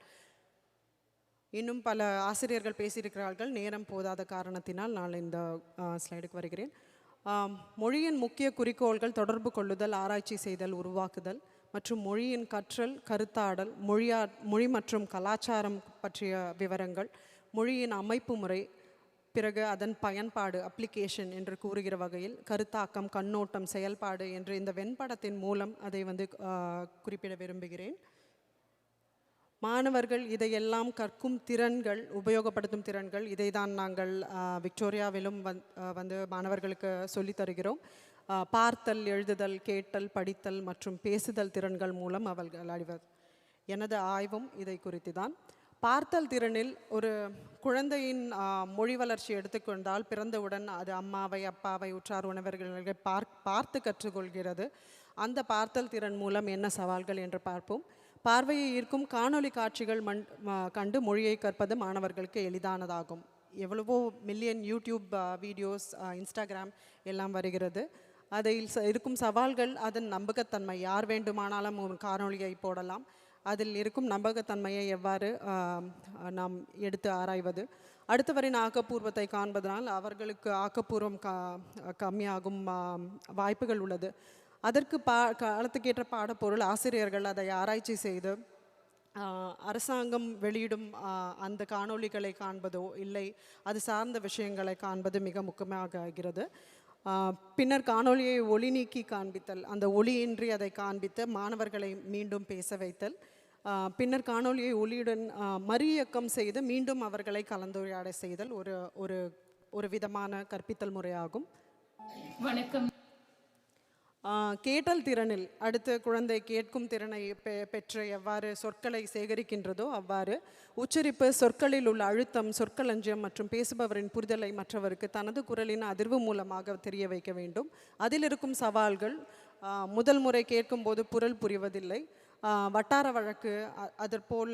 இன்னும் பல ஆசிரியர்கள் பேசியிருக்கிறார்கள். நேரம் போதாத காரணத்தினால் நான் இந்த ஸ்லைடுக்கு வருகிறேன். மொழியின் முக்கிய குறிக்கோள்கள் தொடர்பு கொள்ளுதல், ஆராய்ச்சி செய்தல், உருவாக்குதல் மற்றும் மொழியின் கற்றல், கருத்தாடல், மொழி மற்றும் கலாச்சாரம் பற்றிய விவரங்கள், மொழியின் அமைப்பு முறை, பிறகு அதன் பயன்பாடு, அப்ளிகேஷன் என்று கூறுகிற வகையில் கருத்தாக்கம், கண்ணோட்டம், செயல்பாடு என்று இந்த வெண்படத்தின் மூலம் அதை குறிப்பிட விரும்புகிறேன். மாணவர்கள் இதையெல்லாம் கற்கும் திறன்கள், உபயோகப்படுத்தும் திறன்கள், இதை தான் நாங்கள் விக்டோரியாவிலும் மாணவர்களுக்கு சொல்லித் தருகிறோம். பார்த்தல், எழுதுதல், கேட்டல், படித்தல் மற்றும் பேசுதல் திறன்கள் மூலம் அவர்கள் அறிவர். எனது ஆய்வும் இதை குறித்து தான். பார்த்தல் திறனில் ஒரு குழந்தையின் மொழி வளர்ச்சி எடுத்துக்கொண்டால் பிறந்தவுடன் அது அம்மாவை, அப்பாவை, உற்றார் உணவர்களை பார்த்து கற்றுக்கொள்கிறது. அந்த பார்த்தல் திறன் மூலம் என்ன சவால்கள் என்று பார்ப்போம். பார்வையை ஈர்க்கும் காணொளி காட்சிகள் கண்டு மொழியை கற்பது மாணவர்களுக்கு எளிதானதாகும். எவ்வளவோ மில்லியன் யூடியூப் வீடியோஸ், இன்ஸ்டாகிராம் எல்லாம் வருகிறது. அதில் இருக்கும் சவால்கள் அதன் நம்பகத்தன்மை. யார் வேண்டுமானாலும் ஒரு காணொளியை போடலாம். அதில் இருக்கும் நம்பகத்தன்மையை எவ்வாறு நாம் எடுத்து ஆராய்வது. அடுத்தவரின் ஆக்கப்பூர்வத்தை காண்பதனால் அவர்களுக்கு ஆக்கப்பூர்வம் கம்மியாகும் வாய்ப்புகள் உள்ளது. அதற்கு காலத்துக்கேற்ற பாடப்பொருள் ஆசிரியர்கள் அதை ஆராய்ச்சி செய்து அரசாங்கம் வெளியிடும் அந்த காணொளிகளை காண்பதோ இல்லை அது சார்ந்த விஷயங்களை காண்பது மிக முக்கியமாக ஆகிறது. பின்னர் காணொளியை ஒளி நீக்கி காண்பித்தல், அந்த ஒளியின்றி அதை காண்பித்து மாணவர்களை மீண்டும் பேச வைத்தல். பின்னர் காணொளியை ஒளியுடன் மறுஇயக்கம் செய்து மீண்டும் அவர்களை கலந்துரையாட செய்தல் ஒரு விதமான கற்பித்தல் முறையாகும். வணக்கம். கேட்டல் திறனில் அடுத்து குழந்தை கேட்கும் திறனை பெற்று எவ்வாறு சொற்களை சேகரிக்கின்றதோ அவ்வாறு உச்சரிப்பு, சொற்களில் உள்ள அழுத்தம், சொற்களஞ்சியம் மற்றும் பேசுபவரின் புரிதலை மற்றவருக்கு தனது குரலின் அதிர்வு மூலமாக தெரிய வைக்க வேண்டும். அதில் இருக்கும் சவால்கள், முதல் முறை கேட்கும்போது பொருள் புரிவதில்லை. வட்டார வழக்கு, அதற்போல்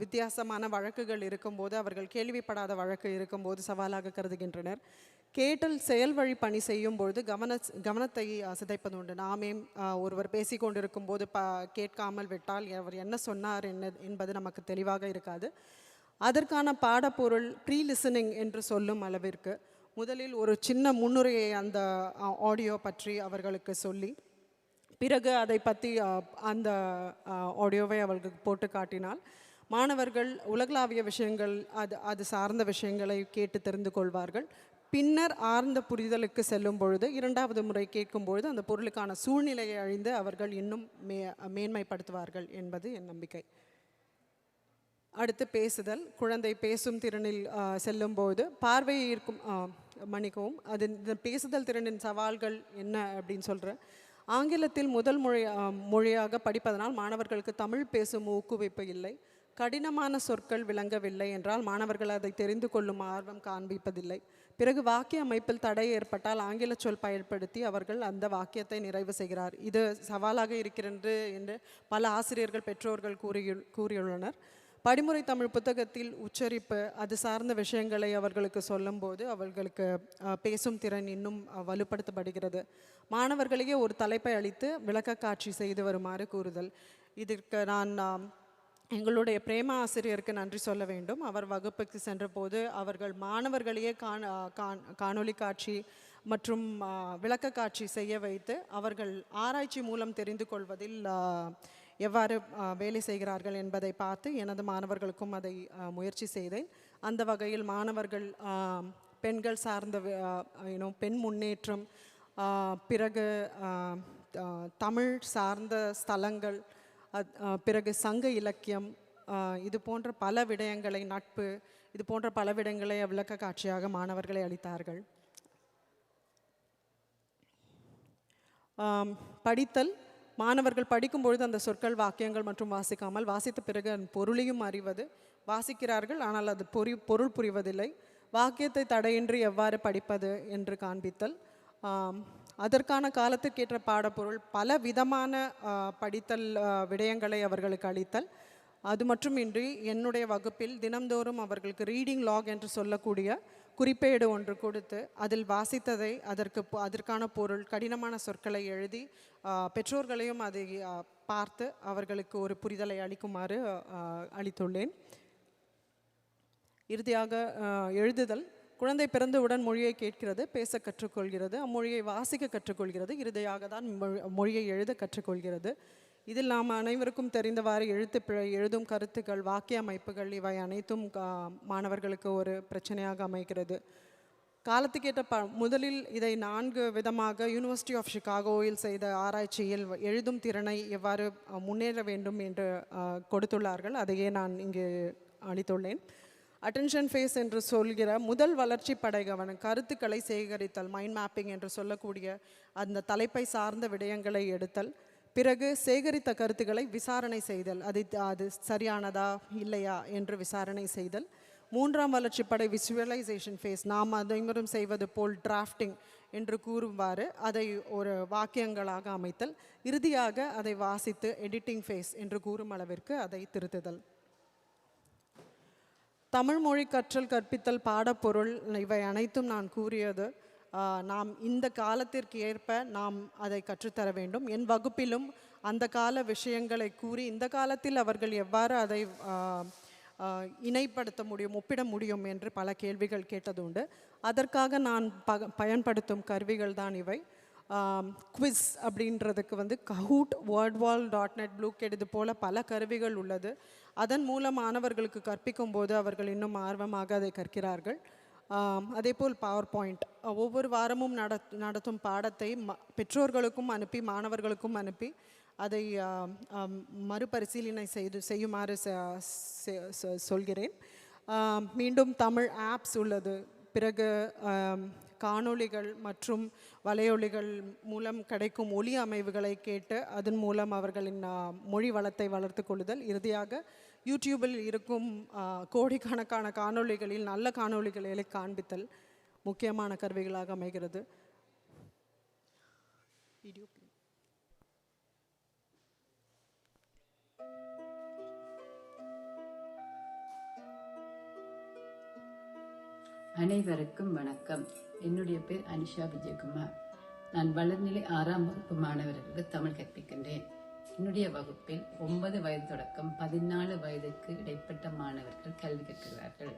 வித்தியாசமான வழக்குகள் இருக்கும்போது, அவர்கள் கேள்விப்படாத வழக்கு இருக்கும்போது சவாலாக கருதுகின்றனர். கேட்டல் செயல் வழி பணி செய்யும் பொழுது கவனத்தை சிதைப்பது உண்டு. நாமே ஒருவர் பேசிக்கொண்டிருக்கும் போது கேட்காமல் விட்டால் அவர் என்ன சொன்னார் என்பது நமக்கு தெளிவாக இருக்காது. அதற்கான பாடப்பொருள் ப்ரீ லிசனிங் என்று சொல்லும் அளவிற்கு முதலில் ஒரு சின்ன முன்னுரையை அந்த ஆடியோ பற்றி அவர்களுக்கு சொல்லி பிறகு அதை பற்றி அந்த ஆடியோவை அவர்களுக்கு போட்டு காட்டினால் மாணவர்கள் உலகளாவிய விஷயங்கள் அது சார்ந்த விஷயங்களை கேட்டு தெரிந்து கொள்வார்கள். பின்னர் ஆழ்ந்த புரிதலுக்கு செல்லும் பொழுது, இரண்டாவது முறை கேட்கும் பொழுது அந்த பொருளுக்கான சூழ்நிலையை அழிந்து அவர்கள் இன்னும் மேன்மைப்படுத்துவார்கள் என்பது என் நம்பிக்கை. அடுத்து பேசுதல். குழந்தை பேசும் திறனில் செல்லும்போது பார்வையை ஈர்க்கும் அது இந்த பேசுதல் திறனின் சவால்கள் என்ன அப்படின்னு சொல்கிறேன். ஆங்கிலத்தில் முதல் மொழியாக படிப்பதனால் மாணவர்களுக்கு தமிழ் பேசும் ஊக்குவிப்பு இல்லை. கடினமான சொற்கள் விளங்கவில்லை என்றால் மாணவர்கள் அதை தெரிந்து கொள்ளும் ஆர்வம் காண்பிப்பதில்லை. பிறகு வாக்கிய அமைப்பில் தடை ஏற்பட்டால் ஆங்கில சொல் பயன்படுத்தி அவர்கள் அந்த வாக்கியத்தை நிறைவு செய்கிறார். இது சவாலாக இருக்கிறது என்று பல ஆசிரியர்கள், பெற்றோர்கள் கூறியுள்ளனர். படிமுறை தமிழ் புத்தகத்தில் உச்சரிப்பு அது சார்ந்த விஷயங்களை அவர்களுக்கு சொல்லும்போது அவர்களுக்கு பேசும் திறன் இன்னும் வலுப்படுத்தப்படுகிறது. மாணவர்களையே ஒரு தலைப்பை அளித்து விளக்கக்காட்சி செய்து வருமாறு கூறுதல். இதற்கு நான் எங்களுடைய பிரேமா ஆசிரியருக்கு நன்றி சொல்ல வேண்டும். அவர் வகுப்புக்கு சென்றபோது அவர்கள் மாணவர்களையே காணொளி காட்சி மற்றும் விளக்கக்காட்சி செய்ய வைத்து அவர்கள் ஆராய்ச்சி மூலம் தெரிந்து கொள்வதில் எவ்வாறு வேலை செய்கிறார்கள் என்பதை பார்த்து எனது மாணவர்களுக்கும் அதை முயற்சி செய்தேன். அந்த வகையில் மாணவர்கள் பெண்கள் சார்ந்த பெண் முன்னேற்றம், பிறகு தமிழ் சார்ந்த ஸ்தலங்கள், பிறகு சங்க இலக்கியம், இது போன்ற பல விடயங்களை, நட்பு, இது போன்ற பல விடயங்களை விளக்க காட்சியாக மாணவர்களை அளித்தார்கள். படித்தல், மாணவர்கள் படிக்கும்பொழுது அந்த சொற்கள் வாக்கியங்கள் மற்றும் வாசிக்காமல் வாசித்த பிறகு அதன் பொருளையும் அறிவது. வாசிக்கிறார்கள் ஆனால் அது பொருள் புரிவதில்லை. வாக்கியத்தை தடையின்றி எவ்வாறு படிப்பது என்று காண்பித்தல். அதற்கான காலத்திற்கேற்ற பாடப்பொருள், பல விதமான படித்தல் விடயங்களை அவர்களுக்கு அளித்தல். அது மட்டுமின்றி என்னுடைய வகுப்பில் தினம்தோறும் அவர்களுக்கு ரீடிங் லாக் என்று சொல்லக்கூடிய குறிப்பேடு ஒன்று கொடுத்து அதில் வாசித்ததை அதற்கான பொருள், கடினமான சொற்களை எழுதி பெற்றோர்களையும் அதை பார்த்து அவர்களுக்கு ஒரு புரிதலை அளிக்குமாறு அளித்துள்ளேன். இறுதியாக எழுதுதல். குழந்தை பிறந்தவுடன் மொழியை கேட்கிறது, பேச கற்றுக்கொள்கிறது, அம்மொழியை வாசிக்க கற்றுக்கொள்கிறது, இறுதியாக தான் மொழியை எழுத கற்றுக்கொள்கிறது. இதில் நாம் அனைவருக்கும் தெரிந்தவாறு எழுத்துப்பிழை, எழுதும் கருத்துக்கள், வாக்கிய அமைப்புகள் இவை அனைத்தும் மாணவர்களுக்கு ஒரு பிரச்சனையாக அமைகிறது. காலத்துக்கேற்ற முதலில் இதை 4 விதமாக யூனிவர்சிட்டி ஆஃப் சிகாகோவில் செய்த ஆராய்ச்சியில் எழுதும் திறனை எவ்வாறு முன்னேற வேண்டும் என்று கொடுத்துள்ளார்கள். அதையே நான் இங்கு அளித்துள்ளேன். அட்டென்ஷன் ஃபேஸ் என்று சொல்கிற முதல் வளர்ச்சி படை கவனம், கருத்துக்களை சேகரித்தல், மைண்ட் மேப்பிங் என்று சொல்லக்கூடிய அந்த தலைப்பை சார்ந்த விடயங்களை எடுத்தல். பிறகு சேகரித்த கருத்துக்களை விசாரணை செய்தல், அது சரியானதா இல்லையா என்று விசாரணை செய்தல். 3ஆம் வளர்ச்சிப்படை விசுவலைசேஷன் ஃபேஸ், நாம் அனைவரும் செய்வது போல் டிராஃப்டிங் என்று கூறுவாறு அதை ஒரு வாக்கியங்களாக அமைத்தல். இறுதியாக அதை வாசித்து எடிட்டிங் ஃபேஸ் என்று கூறும் அளவிற்கு அதை திருத்துதல். தமிழ் மொழி கற்றல், கற்பித்தல், பாடப்பொருள் இவை அனைத்தும் நான் கூறியது நாம் இந்த காலத்திற்கு ஏற்ப நாம் அதை கற்றுத்தர வேண்டும். என் வகுப்பிலும் அந்த கால விஷயங்களை கூறி இந்த காலத்தில் அவர்கள் எவ்வாறு அதை இணைப்படுத்த முடியும், ஒப்பிட முடியும் என்று பல கேள்விகள் கேட்டதுண்டு. அதற்காக நான் பயன்படுத்தும் கருவிகள் தான் இவை. குவிஸ் அப்படின்றதுக்கு கஹூட், wordwall.net, ப்ளூகேட் இது போல் பல கருவிகள் உள்ளது. அதன் மூலம் மாணவர்களுக்கு கற்பிக்கும் போது அவர்கள் இன்னும் ஆர்வமாக அதை கற்கிறார்கள். அதேபோல் பவர் பாயிண்ட், ஒவ்வொரு வாரமும் நடத்தும் பாடத்தை பெற்றோர்களுக்கும் அனுப்பி மாணவர்களுக்கும் அனுப்பி அதை மறுபரிசீலனை செய்யுமாறு சொல்கிறேன். மீண்டும் தமிழ் ஆப்ஸ் உள்ளது. பிறகு காணொளிகள் மற்றும் வலையொலிகள் மூலம் கிடைக்கும் ஒலி அமைவுகளை கேட்டு அதன் மூலம் அவர்களின் மொழி வளத்தை வளர்த்து கொள்ளுதல். இறுதியாக யூடியூபில் இருக்கும் கோடிக்கணக்கான காணொளிகளில் நல்ல காணொளிகளை காண்பித்தல் முக்கியமான கருவிகளாக அமைகிறது. அனைவருக்கும் வணக்கம். என்னுடைய பேர் அனிஷா விஜயகுமார். நான் வளர்நிலை 6ஆம் வகுப்பு மாணவர்களுக்கு தமிழ் கற்பிக்கின்றேன். என்னுடைய வகுப்பில் 9 வயது தொடக்கம் 14 வயதுக்கு இடைப்பட்ட மாணவர்கள் கல்வி கற்கிறார்கள்.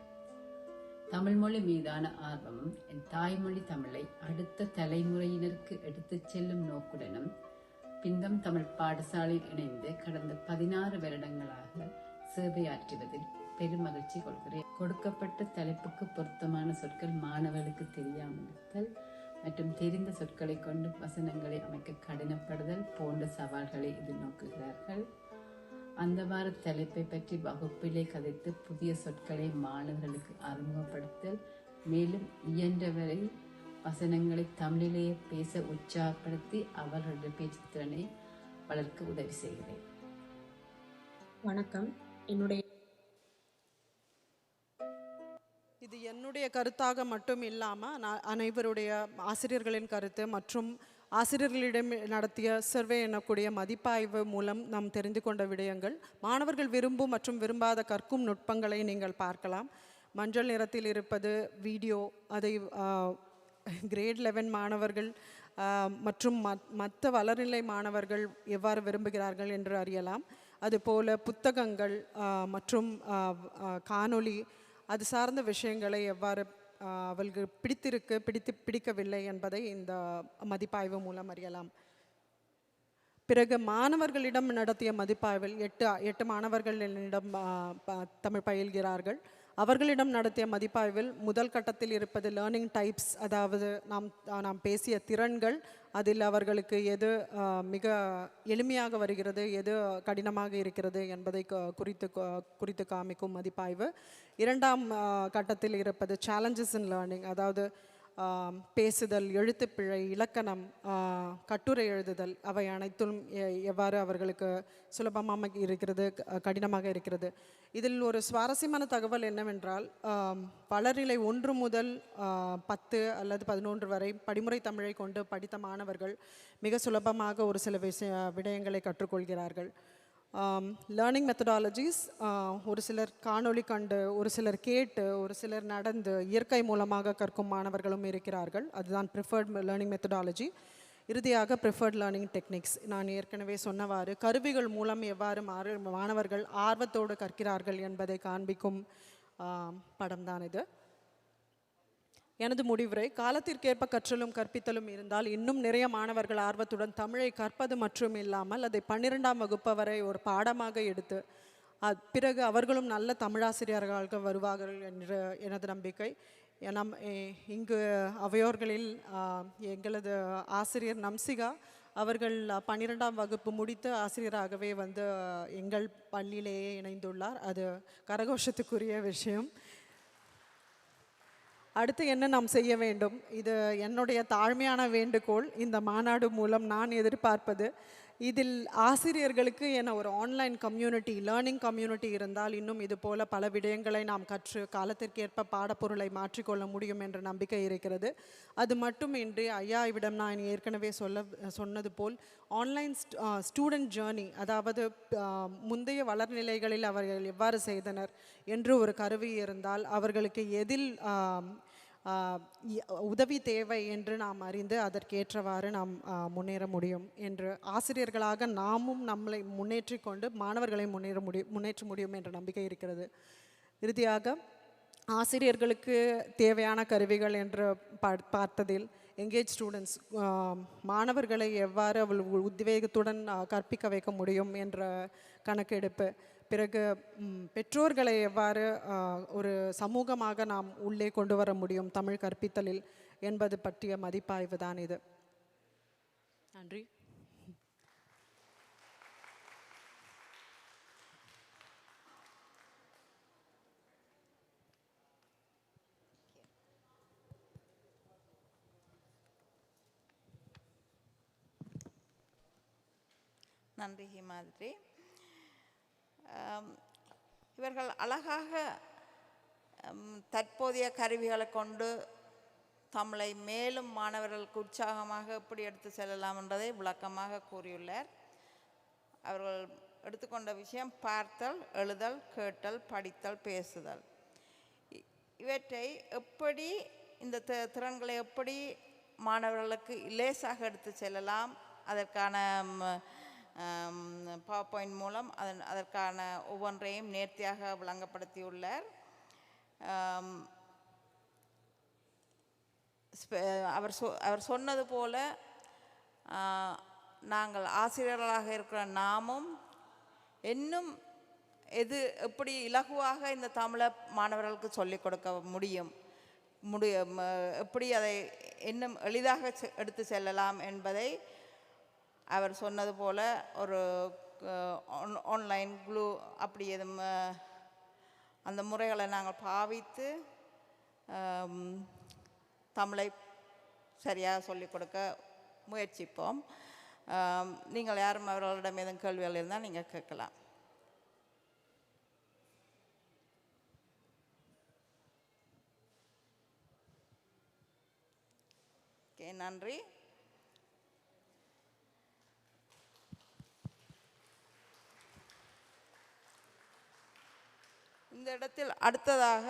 தமிழ் மொழி மீதான ஆர்வமும் என் தாய்மொழி தமிழை அடுத்த தலைமுறையினருக்கு எடுத்துச் செல்லும் நோக்குடனும் பிந்தம் தமிழ் பாடசாலையில் இணைந்து கடந்த 16 வருடங்களாக சேவையாற்றுவதில் பெருமகிழ்ச்சி கொள்கிறேன். கொடுக்கப்பட்ட தலைப்புக்கு பொருத்தமான சொற்கள் மாணவர்களுக்கு தெரியாமல் இருத்தல் மற்றும் தெரிந்த சொற்களை கொண்டு வசனங்களை அமைக்க கடினப்படுதல் போன்ற சவால்களை எதிர்நோக்குகிறார்கள். அந்த வார தலைப்பை பற்றி வகுப்பிலே கதைத்து புதிய சொற்களை மாணவர்களுக்கு அறிமுகப்படுத்தல், மேலும் இயன்றவரை வசனங்களை தமிழிலேயே பேச உற்சாகப்படுத்தி அவர்களுடைய பேச்சு திறனை வளர்க்க உதவி செய்கிறேன். வணக்கம். இது என்னுடைய கருத்தாக மட்டும் இல்லாமல் அனைவருடைய ஆசிரியர்களின் கருத்து மற்றும் ஆசிரியர்களிடம் நடத்திய சர்வே எனக்கூடிய மதிப்பாய்வு மூலம் நாம் தெரிந்து கொண்ட விடயங்கள். மாணவர்கள் விரும்பும் மற்றும் விரும்பாத கற்கும் நுட்பங்களை நீங்கள் பார்க்கலாம். மஞ்சள் நிறத்தில் இருப்பது வீடியோ. அதை கிரேட் 11 மாணவர்கள் மற்றும் மற்ற வளர்நிலை மாணவர்கள் எவ்வாறு விரும்புகிறார்கள் என்று அறியலாம். அதுபோல் புத்தகங்கள் மற்றும் காணொளி அது சார்ந்த விஷயங்களை எவ்வாறு அவளுக்கு பிடிக்கவில்லை என்பதை இந்த மதிப்பாய்வு மூலம் அறியலாம். பிறகு மாணவர்களிடம் நடத்திய மதிப்பாய்வில் 8 மாணவர்கள் என்னிடம் தமிழ் பயில்கிறார்கள். அவர்களிடம் நடத்திய மதிப்பாய்வில் முதல் கட்டத்தில் இருப்பது லேர்னிங் டைப்ஸ், அதாவது நாம் பேசிய திறன்கள், அதில் அவர்களுக்கு எது மிக எளிமையாக வருகிறது, எது கடினமாக இருக்கிறது என்பதை குறித்து காமிக்கும் மதிப்பாய்வு. இரண்டாம் கட்டத்தில் இருப்பது சேலஞ்சஸ் இன் லேர்னிங், அதாவது பேசுதல், எழுத்துப்பிழை, இலக்கணம், கட்டுரை எழுதுதல், அவை அனைத்தும் எவ்வாறு அவர்களுக்கு சுலபமாக இருக்கிறது, கடினமாக இருக்கிறது. இதில் ஒரு சுவாரஸ்யமான தகவல் என்னவென்றால், வளர்நிலை 1 முதல் 10 அல்லது 11 வரை படிமுறை தமிழை கொண்டு படித்த மாணவர்கள் மிக சுலபமாக ஒரு சில விடயங்களை கற்றுக்கொள்கிறார்கள். லேர்னிங் மெத்தடாலஜிஸ், ஒரு சிலர் காணொளி கண்டு, ஒரு சிலர் கேட்டு, ஒரு சிலர் நடந்து இயற்கை மூலமாக கற்கும் மாணவர்களும் இருக்கிறார்கள். அதுதான் ப்ரிஃபர்ட் லேர்னிங் மெத்தடாலஜி. இறுதியாக ப்ரிஃபர்ட் லேர்னிங் டெக்னிக்ஸ். நான் ஏற்கனவே சொன்னவாறு கருவிகள் மூலம் எவ்வாறு மாணவர்கள் ஆர்வத்தோடு கற்கிறார்கள் என்பதை காண்பிக்கும் படம்தான் இது. எனது முடிவுரை, காலத்திற்கேற்ப கற்றலும் கற்பித்தலும் இருந்தால் இன்னும் நிறைய மாணவர்கள் ஆர்வத்துடன் தமிழை கற்பது மற்றும் இல்லாமல் அதை 12ஆம் வகுப்பு வரை ஒரு பாடமாக எடுத்து பிறகு அவர்களும் நல்ல தமிழாசிரியர்களாக வருவார்கள் என்று எனது நம்பிக்கை. இங்கு அவையோர்களில் எங்களது ஆசிரியர் நம்சிகா அவர்கள் 12ஆம் வகுப்பு முடித்து ஆசிரியராகவே வந்து எங்கள் பள்ளியிலேயே இணைந்துள்ளார். அது கரகோஷத்துக்குரிய விஷயம். அடுத்து என்ன நாம் செய்ய வேண்டும்? இது என்னுடைய தாழ்மையான வேண்டுகோள். இந்த மாநாடு மூலம் நான் எதிர்பார்ப்பது, இதில் ஆசிரியர்களுக்கு என ஒரு ஆன்லைன் கம்யூனிட்டி, லேர்னிங் கம்யூனிட்டி இருந்தால் இன்னும் இது போல பல விடயங்களை நாம் கற்று காலத்திற்கேற்ப பாடப்பொருளை மாற்றிக்கொள்ள முடியும் என்ற நம்பிக்கை இருக்கிறது. அது மட்டுமின்றி ஐயாவிடம் நான் ஏற்கனவே சொன்னது போல் ஆன்லைன் ஸ்டூடெண்ட் ஜேர்னி, அதாவது முந்தைய வளர்நிலைகளில் அவர்கள் எவ்வாறு செய்தனர் என்று ஒரு கருவி இருந்தால் அவர்களுக்கு எதில் உதவி தேவை என்று நாம் அறிந்து அதற்கேற்றவாறு நாம் முன்னேற முடியும் என்று ஆசிரியர்களாக நாமும் நம்மளை முன்னேற்றிக் கொண்டு மாணவர்களை முன்னேற்ற முடியும் என்ற நம்பிக்கை இருக்கிறது. இறுதியாக ஆசிரியர்களுக்கு தேவையான கருவிகள் என்று பார்த்ததில் எங்கேஜ் ஸ்டூடெண்ட்ஸ், மாணவர்களை எவ்வாறு அவள் உத்வேகத்துடன் கற்பிக்க வைக்க முடியும் என்ற கணக்கெடுப்பு, பிறகு பெற்றோர்களை எவ்வாறு ஒரு சமூகமாக நாம் உள்ளே கொண்டு வர முடியும் தமிழ் கற்பித்தலில் என்பது பற்றிய மதிப்பாய்வு தான் இது. நன்றி. நன்றி ஹிமாத்ரி. இவர்கள் அழகாக தற்போதைய கருவிகளை கொண்டு தமிழை மேலும் மாணவர்களுக்கு உற்சாகமாக எப்படி எடுத்து செல்லலாம் என்பதை விளக்கமாக கூறியுள்ளார். அவர்கள் எடுத்துக்கொண்ட விஷயம் பார்த்தல், எழுதல், கேட்டல், படித்தல், பேசுதல். இவற்றை எப்படி, இந்த திறன்களை எப்படி மாணவர்களுக்கு லேசாக எடுத்து செல்லலாம், அதற்கான பவர் பாயிண்ட் மூலம் அதற்கான ஒவ்வொன்றையும் நேர்த்தியாக விளங்கப்படுத்தியுள்ளார். அவர் சொன்னது போல நாங்கள் ஆசிரியர்களாக இருக்கிற நாமும் இன்னும் எப்படி இலகுவாக இந்த தமிழை மாணவர்களுக்கு சொல்லிக் கொடுக்க முடியும், எப்படி அதை இன்னும் எளிதாக எடுத்து செல்லலாம் என்பதை அவர் சொன்னது போல் ஒரு ஆன்லைன் க்ளூ அப்படி எதுவும் அந்த முறைகளை நாங்கள் பாவித்து தமிழை சரியாக சொல்லிக் கொடுக்க முயற்சிப்போம். நீங்கள் யாரும் அவர்களிடம் எதுவும் கேள்விகள் இருந்தால் நீங்கள் கேட்கலாம். ஓகே, நன்றி. இந்த இடத்தில் அடுத்ததாக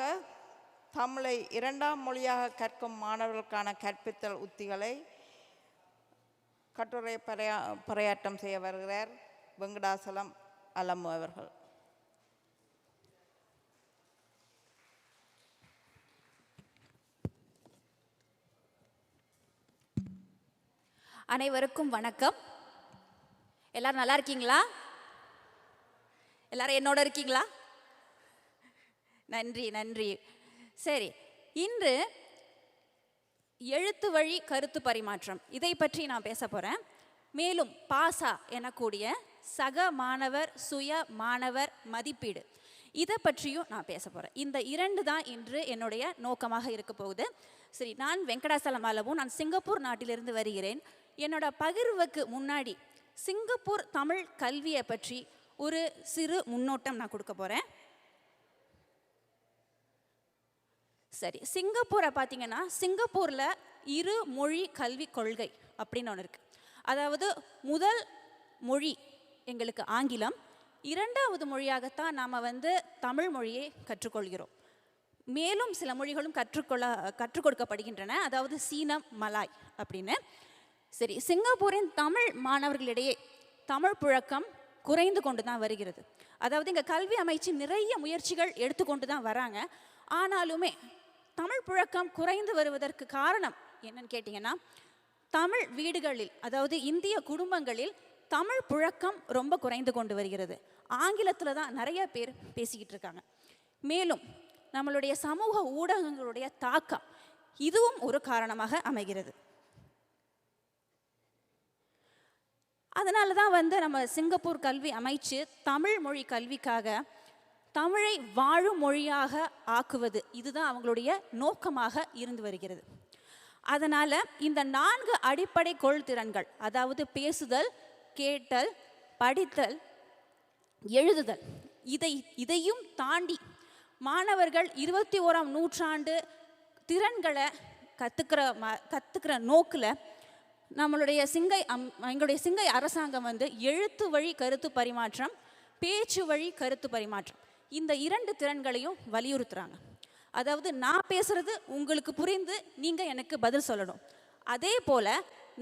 தமிழை இரண்டாம் மொழியாக கற்கும் மாணவர்களுக்கான கற்பித்தல் உத்திகளை கட்டுரை பறையாற்றம் செய்ய வருகிறார் வெங்கடாசலம் அலமு அவர்கள். அனைவருக்கும் வணக்கம். எல்லாரும் நல்லா இருக்கீங்களா? எல்லாரும் என்னோட இருக்கீங்களா? நன்றி நன்றி. சரி, இன்று எழுத்து வழி கருத்து பரிமாற்றம் இதை பற்றி நான் பேச போகிறேன். மேலும் பாசா எனக்கூடிய சக மாணவர் சுய மாணவர் மதிப்பீடு இதை பற்றியும் நான் பேச போகிறேன். இந்த இரண்டு தான் இன்று என்னுடைய நோக்கமாக இருக்க போகுது. சரி, நான் வெங்கடாசலம் அலமு, நான் சிங்கப்பூர் நாட்டிலிருந்து வருகிறேன். என்னோட பகிர்வுக்கு முன்னாடி சிங்கப்பூர் தமிழ் கல்வியை பற்றி ஒரு சிறு முன்னோட்டம் நான் கொடுக்க போகிறேன். சரி, சிங்கப்பூரை பார்த்தீங்கன்னா சிங்கப்பூரில் இரு மொழி கல்வி கொள்கை அப்படின்னு ஒன்று இருக்குது. அதாவது முதல் மொழி எங்களுக்கு ஆங்கிலம், இரண்டாவது மொழியாகத்தான் நாம் தமிழ் மொழியை கற்றுக்கொள்கிறோம். மேலும் சில மொழிகளும் கற்றுக் கொடுக்கப்படுகின்றன, அதாவது சீனம், மலாய் அப்படின்னு. சரி, சிங்கப்பூரின் தமிழ் மாணவர்களிடையே தமிழ் புழக்கம் குறைந்து கொண்டு தான் வருகிறது. அதாவது இங்கே கல்வி அமைச்சு நிறைய முயற்சிகள் எடுத்துக்கொண்டு தான் வராங்க. ஆனாலுமே தமிழ் புழக்கம் குறைந்து வருவதற்கு காரணம் என்னன்னு கேட்டிங்கன்னா, தமிழ் வீடுகளில், அதாவது இந்திய குடும்பங்களில் தமிழ் புழக்கம் ரொம்ப குறைந்து கொண்டு வருகிறது. ஆங்கிலத்தில் தான் நிறைய பேர் பேசிக்கிட்டு இருக்காங்க. மேலும் நம்மளுடைய சமூக ஊடகங்களுடைய தாக்கம் இதுவும் ஒரு காரணமாக அமைகிறது. அதனால தான் நம்ம சிங்கப்பூர் கல்வி அமைச்சு தமிழ் மொழி கல்விக்காக தமிழை வாழும் மொழியாக ஆக்குவது இதுதான் அவங்களுடைய நோக்கமாக இருந்து வருகிறது. அதனால் இந்த 4 அடிப்படை கொள்திறன்கள், அதாவது பேசுதல், கேட்டல், படித்தல், எழுதுதல், இதையும் தாண்டி மாணவர்கள் 21ஆம் நூற்றாண்டு திறன்களை கற்றுக்கிற நோக்கில் எங்களுடைய சிங்கை அரசாங்கம் எழுத்து வழி கருத்து பரிமாற்றம், பேச்சு வழி கருத்து பரிமாற்றம் இந்த 2 திறன்களையும் வலியுறுத்துகிறாங்க. அதாவது நான் பேசுறது உங்களுக்கு புரிந்து நீங்கள் எனக்கு பதில் சொல்லணும். அதே போல்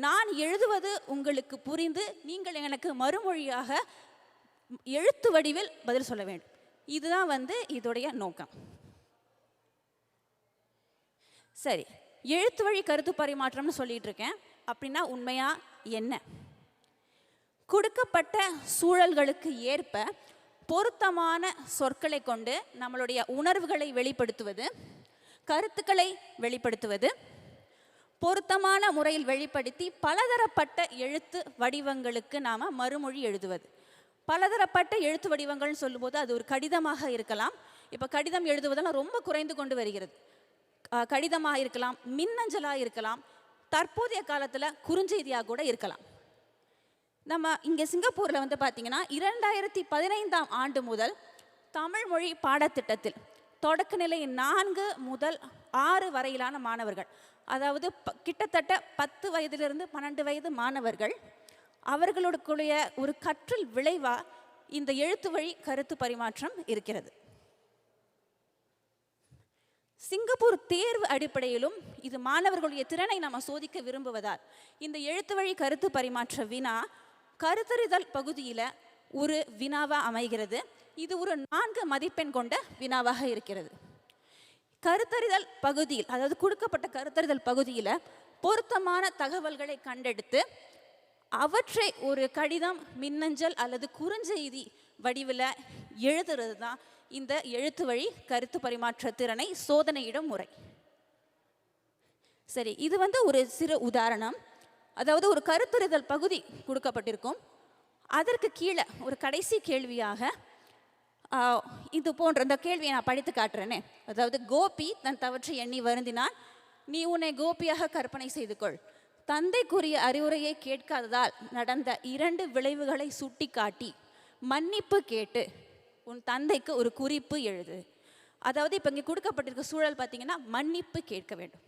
நான் எழுதுவது உங்களுக்கு புரிந்து நீங்கள் எனக்கு மறுமொழியாக எழுத்து வடிவில் பதில் சொல்ல வேண்டும். இதுதான் இதோடைய நோக்கம். சரி, எழுத்து வழி கருத்து பரிமாற்றம்னு சொல்லிட்டு இருக்கேன். அப்படின்னா உண்மையா என்ன? கொடுக்கப்பட்ட சூழல்களுக்கு ஏற்ப பொருத்தமான சொற்களை கொண்டு நம்மளுடைய உணர்வுகளை வெளிப்படுத்துவது, கருத்துக்களை வெளிப்படுத்துவது, பொருத்தமான முறையில் வெளிப்படுத்தி பலதரப்பட்ட எழுத்து வடிவங்களுக்கு நாம் மறுமொழி எழுதுவது. பலதரப்பட்ட எழுத்து வடிவங்கள்னு சொல்லும்போது அது ஒரு கடிதமாக இருக்கலாம். இப்போ கடிதம் எழுதுவதெல்லாம் ரொம்ப குறைந்து கொண்டு வருகிறது. கடிதமாக இருக்கலாம், மின்னஞ்சலாக இருக்கலாம், தற்போதைய காலத்தில் குறுஞ்செய்தியாக கூட இருக்கலாம். நம்ம இங்கே சிங்கப்பூரில் பார்த்தீங்கன்னா 2015ஆம் ஆண்டு முதல் தமிழ் மொழி பாடத்திட்டத்தில் தொடக்கநிலை 4 முதல் 6 வரையிலான மாணவர்கள், அதாவது கிட்டத்தட்ட 10 வயதிலிருந்து 12 வயது மாணவர்கள், அவர்களுடைய ஒரு கற்றல் விளைவாக இந்த எழுத்து வழி கருத்து பரிமாற்றம் இருக்கிறது. சிங்கப்பூர் தேர்வு அடிப்படையிலும் இது மாணவர்களுடைய திறனை நம்ம சோதிக்க விரும்புவதால் இந்த எழுத்து வழி கருத்து பரிமாற்ற வினா கருத்தறிதல் பகுதியில் ஒரு வினாவாக அமைகிறது. இது ஒரு 4 மதிப்பெண் கொண்ட வினாவாக இருக்கிறது. கருத்தறிதல் பகுதியில், அதாவது கொடுக்கப்பட்ட கருத்தறிதல் பகுதியில் பொருத்தமான தகவல்களை கண்டெடுத்து அவற்றை ஒரு கடிதம், மின்னஞ்சல் அல்லது குறுஞ்செய்தி வடிவில் எழுதுறது தான் இந்த எழுத்து வழி கருத்து பரிமாற்ற திறனை சோதனையிடும் முறை. சரி, இது ஒரு சிறு உதாரணம். அதாவது ஒரு கருத்தறிதல் பகுதி கொடுக்கப்பட்டிருக்கும். அதற்கு கீழே ஒரு கடைசி கேள்வியாக இது போன்ற இந்த கேள்வியை நான் படித்து காட்டுறேனே. அதாவது கோபி தன் தவற்றை எண்ணி வருந்தினான், நீ உன்னை கோபியாக கற்பனை செய்து கொள். தந்தைக்குரிய அறிவுரையை கேட்காததால் நடந்த 2 விளைவுகளை சுட்டி காட்டி மன்னிப்பு கேட்டு உன் தந்தைக்கு ஒரு குறிப்பு எழுது. அதாவது இப்போ இங்கே கொடுக்கப்பட்டிருக்க சூழல் பார்த்தீங்கன்னா மன்னிப்பு கேட்க வேண்டும்.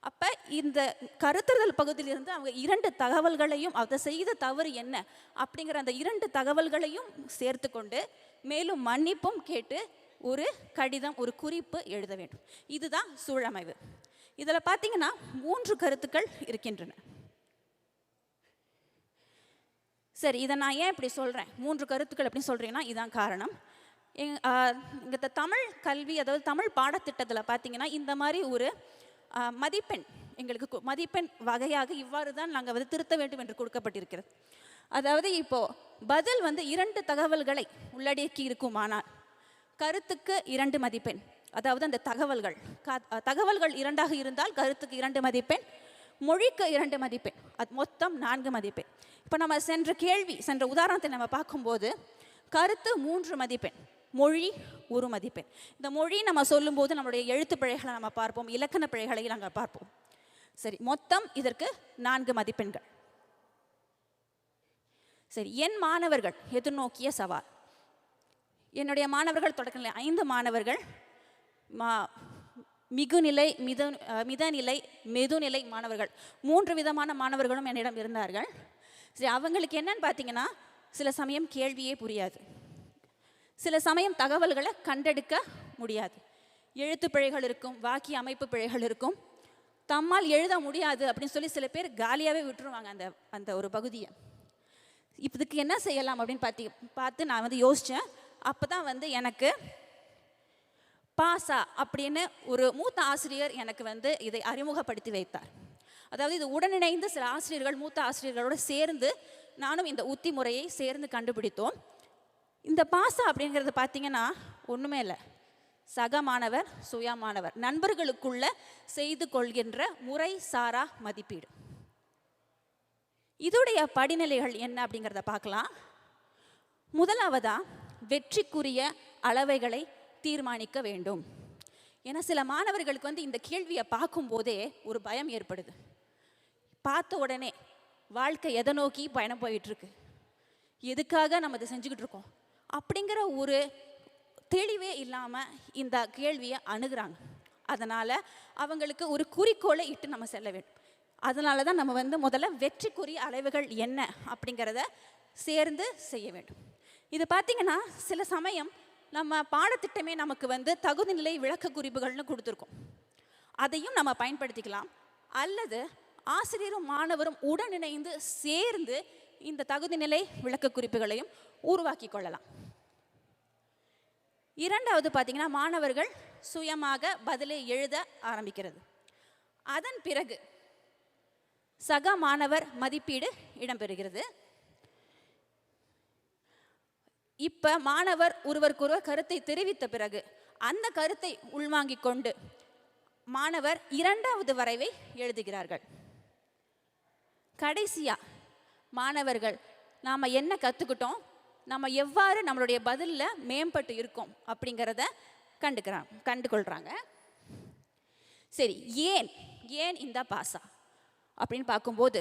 அப்போ இந்த கருத்தறிதல் பகுதியிலிருந்து அவங்க 2 தகவல்களையும், அதை செய்த தவறு என்ன அப்படிங்கிற அந்த 2 தகவல்களையும் சேர்த்து கொண்டு மேலும் மன்னிப்பும் கேட்டு ஒரு கடிதம், ஒரு குறிப்பு எழுத வேண்டும். இதுதான் சூழமைவு. இதில் பார்த்தீங்கன்னா 3 கருத்துக்கள் இருக்கின்றன. சரி, இதை நான் ஏன் இப்படி சொல்கிறேன், 3 கருத்துக்கள் அப்படின்னு சொல்கிறீங்கன்னா இதான் காரணம். இந்த தமிழ் கல்வி, அதாவது தமிழ் பாடத்திட்டத்தில் பார்த்தீங்கன்னா இந்த மாதிரி ஒரு மதிப்பெண், எங்களுக்கு மதிப்பெண் வகையாக இவ்வாறு தான் நாங்கள் வந்து திருத்த வேண்டும் என்று கொடுக்கப்பட்டிருக்கிறது. அதாவது இப்போது பதில் வந்து 2 தகவல்களை உள்ளடக்கி இருக்குமானால் கருத்துக்கு 2 மதிப்பெண். அதாவது அந்த தகவல்கள் 2ஆக இருந்தால் கருத்துக்கு 2 மதிப்பெண், மொழிக்கு 2 மதிப்பெண், அது மொத்தம் 4 மதிப்பெண். இப்போ நம்ம சென்ற உதாரணத்தை நம்ம பார்க்கும்போது கருத்து 3 மதிப்பெண், மொழி 1 மதிப்பெண். இந்த மொழி நம்ம சொல்லும்போது நம்மளுடைய எழுத்து பிழைகளை நம்ம பார்ப்போம், இலக்கண பிழைகளை நாங்கள் பார்ப்போம். சரி, மொத்தம் இதற்கு 4 மதிப்பெண்கள். சரி, என் மாணவர்கள் எதிர்நோக்கிய சவால். என்னுடைய மாணவர்கள் தொடக்கநிலை 5 மாணவர்கள் மிகுநிலை, மிதநிலை, மெதுநிலை மாணவர்கள், 3 விதமான மாணவர்களும் என்னிடம் இருந்தார்கள். சரி, அவங்களுக்கு என்னன்னு பார்த்தீங்கன்னா சில சமயம் கேள்வியே புரியாது, சில சமயம் தகவல்களை கண்டெடுக்க முடியாது, எழுத்து பிழைகள் இருக்கும், வாக்கிய அமைப்பு பிழைகள் இருக்கும், தம்மால் எழுத முடியாது அப்படின்னு சொல்லி சில பேர் காலியாகவே விட்டுருவாங்க அந்த ஒரு பகுதியை. இதுக்கு என்ன செய்யலாம் அப்படின்னு பார்த்து நான் வந்து யோசித்தேன். அப்போ தான் வந்து எனக்கு பாசா அப்படின்னு ஒரு மூத்த ஆசிரியர் எனக்கு வந்து இதை அறிமுகப்படுத்தி வைத்தார். அதாவது இது உடனிணைந்து சில ஆசிரியர்கள், மூத்த ஆசிரியர்களோடு சேர்ந்து நானும் இந்த உத்தி முறையை சேர்ந்து கண்டுபிடித்தோம். இந்த பாசா அப்படிங்கிறது பார்த்தீங்கன்னா ஒன்றுமே இல்லை, சக மாணவர், சுய மாணவர், நண்பர்களுக்குள்ள செய்து கொள்கின்ற முறை சாரா மதிப்பீடு. இதோடைய படிநிலைகள் என்ன அப்படிங்கிறத பார்க்கலாம். முதலாவதா வெற்றிக்குரிய அளவைகளை தீர்மானிக்க வேண்டும். ஏன்னா சில மாணவர்களுக்கு வந்து இந்த கேள்வியை பார்க்கும்போதே ஒரு பயம் ஏற்படுது. பார்த்த உடனே வாழ்க்கை எதை நோக்கி பயணம் போயிட்டுருக்கு, எதுக்காக நம்ம இதை செஞ்சுக்கிட்டு இருக்கோம் அப்படிங்கிற ஒரு தெளிவே இல்லாமல் இந்த கேள்வியை அணுகுறாங்க. அதனால் அவங்களுக்கு ஒரு குறிக்கோளை இட்டு நம்ம செல்ல வேண்டும். அதனால தான் நம்ம வந்து முதல்ல வெற்றிக்குரிய அளவுகள் என்ன அப்படிங்கிறத சேர்ந்து செய்ய வேண்டும். இது பார்த்திங்கன்னா சில சமயம் நம்ம பாடத்திட்டமே நமக்கு வந்து தகுதிநிலை விளக்க குறிப்புகள்னு கொடுத்துருக்கோம், அதையும் நம்ம பயன்படுத்திக்கலாம். அல்லது ஆசிரியரும் மாணவரும் உடனிணைந்து சேர்ந்து இந்த தகுதிநிலை விளக்க குறிப்புகளையும் உருவாக்கி கொள்ளலாம். இரண்டாவது பார்த்தீங்கன்னா மாணவர்கள் சுயமாக பதிலை எழுத ஆரம்பிக்கிறது. அதன் பிறகு சக மாணவர் மதிப்பீடு இடம்பெறுகிறது. இப்போ மாணவர் ஒருவருக்கொருவர் கருத்தை தெரிவித்த பிறகு அந்த கருத்தை உள்வாங்கிக் கொண்டு மாணவர் 2வது வரைவை எழுதுகிறார்கள். கடைசியா மாணவர்கள் நாம் என்ன கற்றுக்கிட்டோம், நம்ம எவ்வாறு நம்மளுடைய பதிலில் மேம்பட்டு இருக்கோம் அப்படிங்கிறத கண்டுகொள்கிறாங்க. சரி, ஏன் இந்த பாசா அப்படின்னு பார்க்கும்போது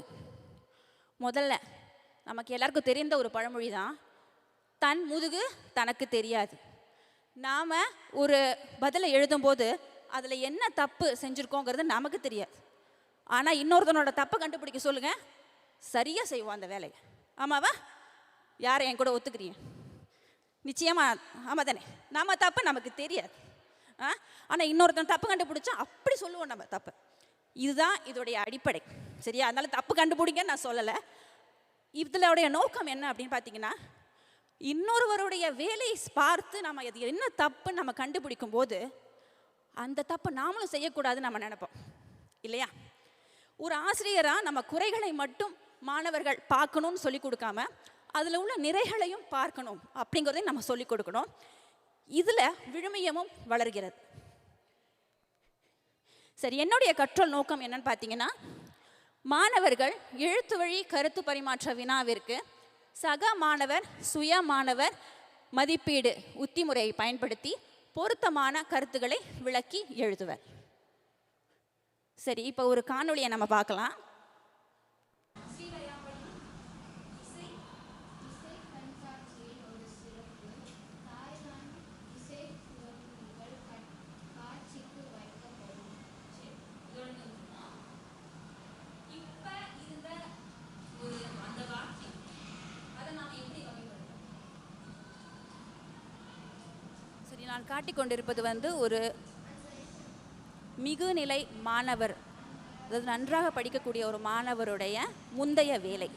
முதல்ல நமக்கு எல்லாருக்கும் தெரிந்த ஒரு பழமொழி தான், தன் முதுகு தனக்கு தெரியாது. நாம் ஒரு பதிலை எழுதும்போது அதில் என்ன தப்பு செஞ்சுருக்கோங்கிறது நமக்கு தெரியாது. ஆனால் இன்னொருத்தனோட தப்பை கண்டுபிடிக்க சொல்லுங்கள், சரியாக செய்வோம் அந்த வேலையை. ஆமாவா? யாரை என் கூட ஒத்துக்கிறீங்க? நிச்சயமாக ஆமாம் தானே. நம்ம தப்பு நமக்கு தெரியாது, ஆனால் இன்னொருத்தன் தப்பு கண்டுபிடிச்சா அப்படி சொல்லுவோம் நம்ம தப்பு. இதுதான் இதோடைய அடிப்படை. சரியா? அதனால தப்பு கண்டுபிடிங்கன்னு நான் சொல்லலை. இதோடைய நோக்கம் என்ன அப்படின்னு பார்த்தீங்கன்னா, இன்னொருவருடைய வேலையை பார்த்து நம்ம அது என்ன தப்புன்னு நம்ம கண்டுபிடிக்கும் போது அந்த தப்பை நாமளும் செய்யக்கூடாதுன்னு நம்ம நினைப்போம் இல்லையா? ஒரு ஆசிரியராக நம்ம குறைகளை மட்டும் மாணவர்கள் பார்க்கணும்னு சொல்லி கொடுக்காம அதில் உள்ள நிறைகளையும் பார்க்கணும் அப்படிங்கிறதையும் நம்ம சொல்லிக் கொடுக்கணும். இதில் விழுமியமும் வளர்கிறது. சரி, என்னுடைய கற்றல் நோக்கம் என்னன்னு பார்த்தீங்கன்னா, மாணவர்கள் எழுத்து வழி கருத்து பரிமாற்ற வினாவிற்கு சக மாணவர் சுய மாணவர் மதிப்பீடு உத்தி முறையை பயன்படுத்தி பொருத்தமான கருத்துக்களை விளக்கி எழுதுவர். சரி, இப்போ ஒரு காணொளியை நம்ம பார்க்கலாம். நான் காட்டிக் கொண்டிருப்பது வந்து ஒரு மிகுநிலை மாணவர், அதாவது நன்றாக படிக்கக்கூடிய ஒரு மாணவருடைய முந்தைய வேலை.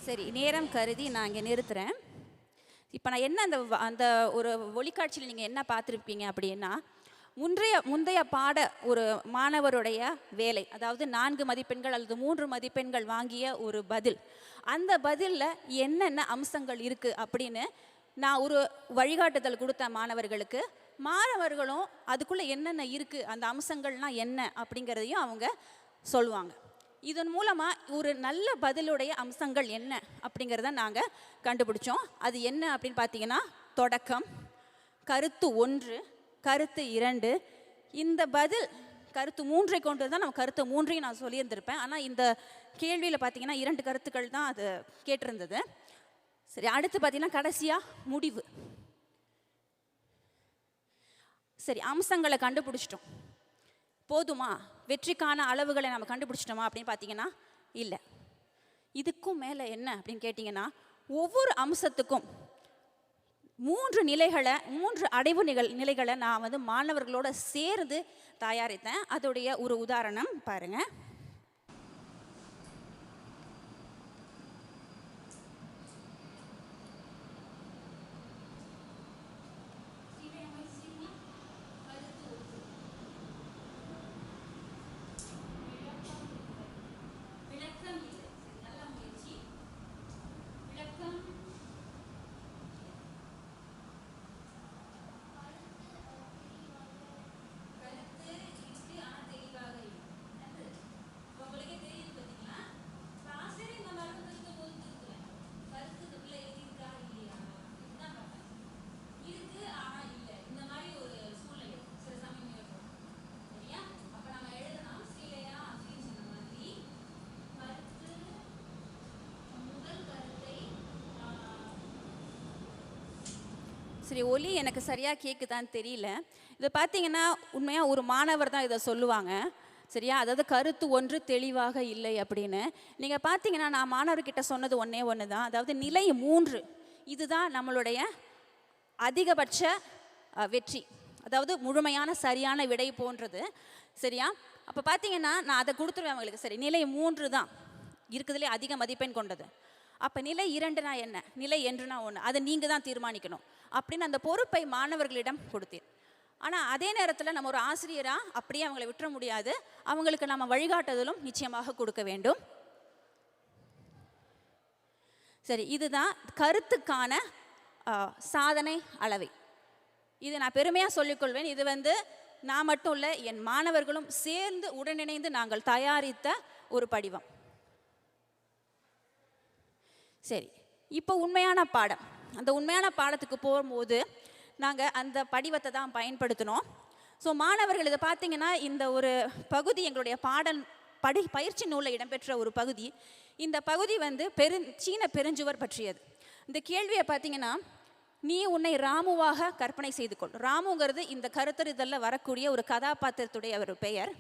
சரி, நேரம் கருதி நான் இங்கே நிறுத்துகிறேன். இப்போ நான் என்ன அந்த ஒரு ஒளிக்காட்சியில் நீங்கள் என்ன பார்த்துருப்பீங்க அப்படின்னா, முந்தைய பாட ஒரு மாணவருடைய வேலை, அதாவது 4 மதிப்பெண்கள் அல்லது 3 மதிப்பெண்கள் வாங்கிய ஒரு பதில், அந்த பதிலில் என்னென்ன அம்சங்கள் இருக்குது அப்படின்னு நான் ஒரு வழிகாட்டுதல் கொடுத்த மாணவர்களுக்கு, மாணவர்களும் அதுக்குள்ளே என்னென்ன இருக்குது, அந்த அம்சங்கள்லாம் என்ன அப்படிங்கிறதையும் அவங்க சொல்லுவாங்க. இதன் மூலமாக ஒரு நல்ல பதிலுடைய அம்சங்கள் என்ன அப்படிங்கிறத நாங்கள் கண்டுபிடிச்சோம். அது என்ன அப்படின்னு பார்த்தீங்கன்னா, தொடக்கம், கருத்து 1, கருத்து 2. இந்த பதில் கருத்து 3ஐ கொண்டு தான் நம்ம கருத்து 3ஐயும் நான் சொல்லியிருந்திருப்பேன். ஆனால் இந்த கேள்வியில் பார்த்தீங்கன்னா 2 கருத்துக்கள் தான் அது கேட்டிருந்தது. சரி, அடுத்து பார்த்தீங்கன்னா கடைசியாக முடிவு. சரி, அம்சங்களை கண்டுபிடிச்சிட்டோம். போதுமா? வெற்றிக்கான அளவுகளை நம்ம கண்டுபிடிச்சிட்டோமா அப்படின்னு பார்த்தீங்கன்னா இல்லை. இதுக்கும் மேலே என்ன அப்படின்னு கேட்டிங்கன்னா, ஒவ்வொரு அம்சத்துக்கும் 3 நிலைகளை, 3 அடைவு நிலைகளை நான் வந்து மாணவர்களோட சேர்ந்து தயாரித்தேன். அதோடைய ஒரு உதாரணம் பாருங்கள். சரி, ஒலி எனக்கு சரியாக கேட்குதான்னு தெரியல. இதை பார்த்தீங்கன்னா உண்மையாக ஒரு மாணவர் தான் இதை சொல்லுவாங்க. சரியா? அதாவது கருத்து 1 தெளிவாக இல்லை அப்படின்னு. நீங்கள் பார்த்தீங்கன்னா நான் மாணவர்கிட்ட சொன்னது ஒன்று தான். அதாவது நிலை 3 இதுதான் நம்மளுடைய அதிகபட்ச வெற்றி, அதாவது முழுமையான சரியான விடை போன்றது. சரியா? அப்போ பார்த்தீங்கன்னா நான் அதை கொடுத்துருவேன் அவங்களுக்கு. சரி, நிலை 3 தான் இருக்குதுலே அதிக மதிப்பெண் கொண்டது. அப்போ நிலை 2னா என்ன, நிலை 1னா 1, அதை நீங்கள் தான் தீர்மானிக்கணும் அப்படின்னு அந்த பொறுப்பை மாணவர்களிடம் கொடுத்தேன். ஆனால் அதே நேரத்தில் நம்ம ஒரு ஆசிரியராக அப்படியே அவங்களை விட்டுற முடியாது. அவங்களுக்கு நம்ம வழிகாட்டுதலும் நிச்சயமாக கொடுக்க வேண்டும். சரி, இதுதான் கருத்துக்கான சாதனை அளவை. இது நான் பெருமையாக சொல்லிக்கொள்வேன். இது வந்து நான் மட்டும் இல்லை, என் மாணவர்களும் சேர்ந்து உடனிணைந்து நாங்கள் தயாரித்த ஒரு படிவம். சரி, இப்போ உண்மையான பாடம். அந்த உண்மையான பாடத்துக்கு போகும்போது நாங்கள் அந்த படிவத்தை தான் பயன்படுத்தினோம். ஸோ மாணவர்கள் இதை பார்த்தீங்கன்னா, இந்த ஒரு பகுதி எங்களுடைய பயிற்சி நூலில் இடம்பெற்ற ஒரு பகுதி. இந்த பகுதி வந்து சீன பெருஞ்சுவர் பற்றியது. இந்த கேள்வியை பார்த்தீங்கன்னா, நீ உன்னை ராமுவாக கற்பனை செய்து கொள். ராமுங்கிறது இந்த கருத்தறிதலில் வரக்கூடிய ஒரு கதாபாத்திரத்துடைய ஒரு பெயர்.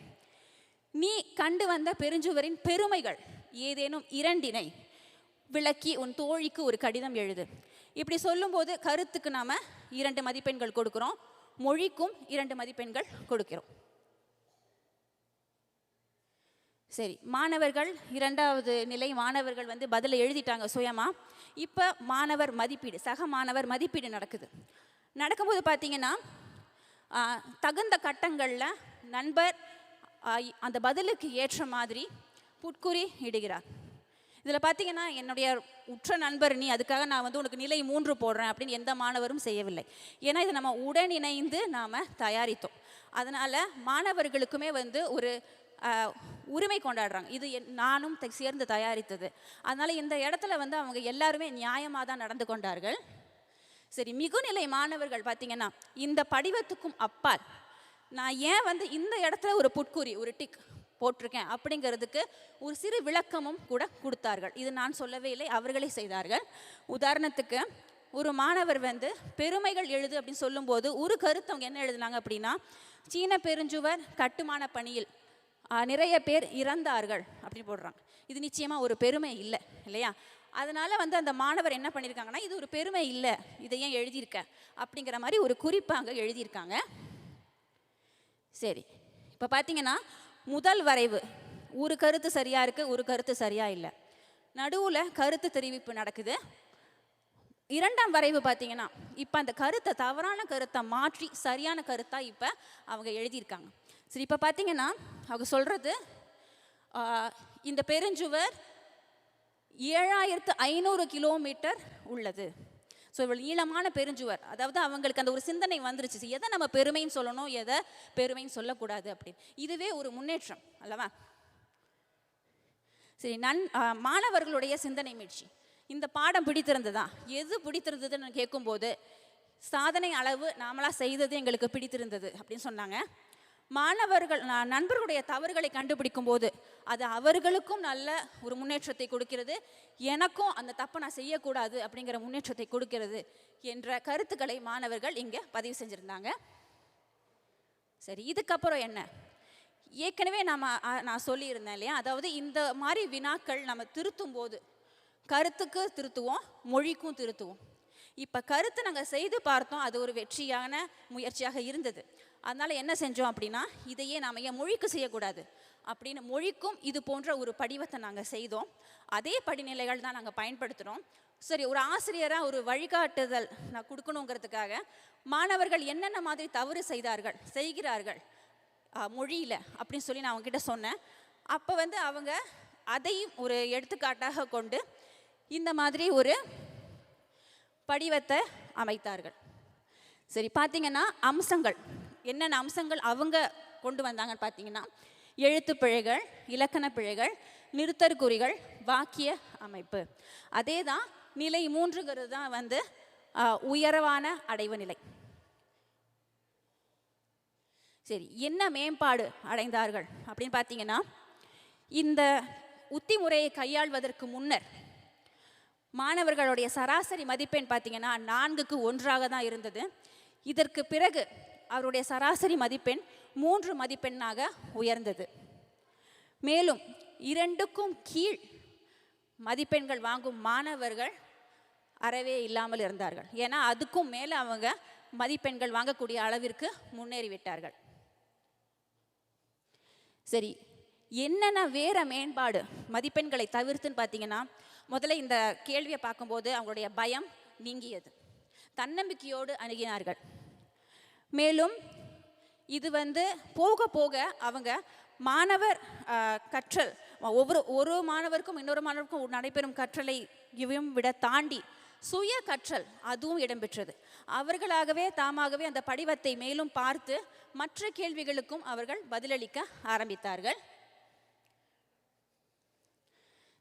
நீ கண்டு வந்த பெருஞ்சுவரின் பெருமைகள் ஏதேனும் 2 விளக்கி உன் தோழிக்கு ஒரு கடிதம் எழுது. இப்படி சொல்லும்போது கருத்துக்கு நாம் 2 மதிப்பெண்கள் கொடுக்குறோம், மொழிக்கும் 2 மதிப்பெண்கள் கொடுக்கிறோம். சரி, மாணவர்கள் 2வது நிலை மாணவர்கள் வந்து பதிலை எழுதிட்டாங்க சுயமா. இப்போ மாணவர் மதிப்பீடு, சக மாணவர் மதிப்பீடு நடக்கும்போது பார்த்தீங்கன்னா, தகுந்த கட்டங்களில் நண்பர் அந்த பதிலுக்கு ஏற்ற மாதிரி புட்குறி இடுகிறார். இதில் பார்த்தீங்கன்னா, என்னுடைய உற்ற நண்பர் நீ, அதுக்காக நான் வந்து உனக்கு நிலை 3 போடுறேன் அப்படின்னு எந்த மாணவரும் செய்யவில்லை. ஏன்னா இது நம்ம உடனிணைந்து நாம் தயாரித்தோம். அதனால் மாணவர்களுக்குமே வந்து ஒரு உரிமை கொண்டாடுறாங்க. இது நானும் சேர்ந்து தயாரித்தது. அதனால் இந்த இடத்துல வந்து அவங்க எல்லாருமே நியாயமாக தான் நடந்து கொண்டார்கள். சரி, மிகுநிலை மாணவர்கள் பார்த்தீங்கன்னா, இந்த படிவத்துக்கும் அப்பால் நான் ஏன் வந்து இந்த இடத்துல ஒரு புட்குறி, ஒரு டிக் போட்டிருக்கேன் அப்படிங்கிறதுக்கு ஒரு சிறு விளக்கமும் கூட கொடுத்தார்கள். இது நான் சொல்லவே இல்லை, அவர்களே செய்தார்கள். உதாரணத்துக்கு ஒரு மாணவர் வந்து பெருமைகள் எழுது அப்படின்னு சொல்லும்போது ஒரு கருத்து அவங்க என்ன எழுதுனாங்க அப்படின்னா, சீன பெருஞ்சுவர் கட்டுமான பணியில் நிறைய பேர் இறந்தார்கள் அப்படின்னு போடுறாங்க. இது நிச்சயமாக ஒரு பெருமை இல்லை இல்லையா? அதனால் வந்து அந்த மாணவர் என்ன பண்ணியிருக்காங்கன்னா, இது ஒரு பெருமை இல்லை, இதை ஏன் எழுதியிருக்க அப்படிங்கிற மாதிரி ஒரு குறிப்பாக எழுதியிருக்காங்க. சரி, இப்போ பார்த்தீங்கன்னா முதல் வரைவு ஒரு கருத்து சரியாக இருக்குது, ஒரு கருத்து சரியாக இல்லை, நடுவில் கருத்து தெரிவிப்பு நடக்குது. இரண்டாம் வரைவு பார்த்தீங்கன்னா இப்போ அந்த கருத்தை, தவறான கருத்தை மாற்றி சரியான கருத்தாக இப்போ அவங்க எழுதியிருக்காங்க. சரி, இப்போ பார்த்தீங்கன்னா அவங்க சொல்கிறது, இந்த பெருஞ்சுவர் 7500 கிலோமீட்டர் உள்ளது. ஸோ இவ்வளோ நீளமான பெருஞ்சுவர், அதாவது அவங்களுக்கு அந்த ஒரு சிந்தனை வந்துருச்சு, எதை நம்ம பெருமைன்னு சொல்லணும், எதை பெருமைன்னு சொல்லக்கூடாது அப்படின்னு. இதுவே ஒரு முன்னேற்றம் அல்லவா? சரி, மாணவர்களுடைய சிந்தனை முயற்சி. இந்த பாடம் பிடித்திருந்ததா? எது பிடித்திருந்ததுன்னு கேட்கும்போது சாதனை அளவு நாமளாக செய்தது எங்களுக்கு பிடித்திருந்தது அப்படின்னு சொன்னாங்க. மாணவர்கள் நண்பர்களுடைய தவறுகளை கண்டுபிடிக்கும் போது அது அவர்களுக்கும் நல்ல ஒரு முன்னேற்றத்தை கொடுக்கிறது, எனக்கும் அந்த தப்பை நான் செய்யக்கூடாது அப்படிங்கிற முன்னேற்றத்தை கொடுக்கிறது என்ற கருத்துக்களை மாணவர்கள் இங்கே பதிவு செஞ்சுருந்தாங்க. சரி, இதுக்கப்புறம் என்ன? ஏற்கனவே நான் சொல்லியிருந்தேன் இல்லையா, அதாவது இந்த மாதிரி வினாக்கள் நம்ம திருத்தும் போது கருத்துக்கு திருத்துவோம், மொழிக்கும் திருத்துவோம். இப்போ கருத்து நாங்கள் செய்து பார்த்தோம், அது ஒரு வெற்றியான முயற்சியாக இருந்தது. அதனால் என்ன செஞ்சோம் அப்படின்னா, இதையே நாம் ஏன் மொழிக்கு செய்யக்கூடாது அப்படின்னு மொழிக்கும் இது போன்ற ஒரு படிவத்தை நாங்கள் செய்தோம். அதே படிநிலைகள் தான் நாங்கள் பயன்படுத்துகிறோம். சரி, ஒரு ஆசிரியராக ஒரு வழிகாட்டுதல் நான் கொடுக்கணுங்கிறதுக்காக மாணவர்கள் என்னென்ன மாதிரி தவறு செய்கிறார்கள் மொழியில் அப்படின்னு சொல்லி நான் அவங்ககிட்ட சொன்னேன். அப்போ வந்து அவங்க அதையும் ஒரு எடுத்துக்காட்டாக கொண்டு இந்த மாதிரி ஒரு படிவத்தை அமைத்தார்கள். சரி, பார்த்தீங்கன்னா அம்சங்கள், என்னென்ன அம்சங்கள் அவங்க கொண்டு வந்தாங்கன்னு பார்த்தீங்கன்னா, எழுத்து பிழைகள், இலக்கண பிழைகள், நிறுத்தற்குறிகள், வாக்கிய அமைப்பு. அதே தான் நிலை 3ங்கிறது தான் வந்து உயர்வான அடைவு நிலை. சரி, என்ன மேம்பாடு அடைந்தார்கள் அப்படின்னு பார்த்தீங்கன்னா, இந்த உத்தி முறையை கையாள்வதற்கு முன்னர் மாணவர்களுடைய சராசரி மதிப்பெண் பார்த்தீங்கன்னா 4க்கு 1 தான் இருந்தது. இதற்கு பிறகு அவருடைய சராசரி மதிப்பெண் 3 மதிப்பெண்ணாக உயர்ந்தது. மேலும் 2க்கும் கீழ் மதிப்பெண்கள் வாங்கும் மாணவர்கள் அறவே இல்லாமல் இருந்தார்கள். ஏன்னா அதுக்கும் மேலே அவங்க மதிப்பெண்கள் வாங்கக்கூடிய அளவிற்கு முன்னேறிவிட்டார்கள். சரி, என்னென்ன வேற மேம்பாடு மதிப்பெண்களை தவிர்த்துன்னு பார்த்தீங்கன்னா, முதல்ல இந்த கேள்வியை பார்க்கும்போது அவங்களுடைய பயம் நீங்கியது, தன்னம்பிக்கையோடு அணுகினார்கள். மேலும் இது வந்து போக போக அவங்க மாணவர் கற்றல், ஒரு மாணவருக்கும் இன்னொரு மாணவருக்கும் நடைபெறும் கற்றலையும் விட தாண்டி சுய கற்றல் அதுவும் இடம்பெற்றது. அவர்களாகவே தாமாகவே அந்த படிவத்தை மேலும் பார்த்து மற்ற கேள்விகளுக்கும் அவர்கள் பதிலளிக்க ஆரம்பித்தார்கள்.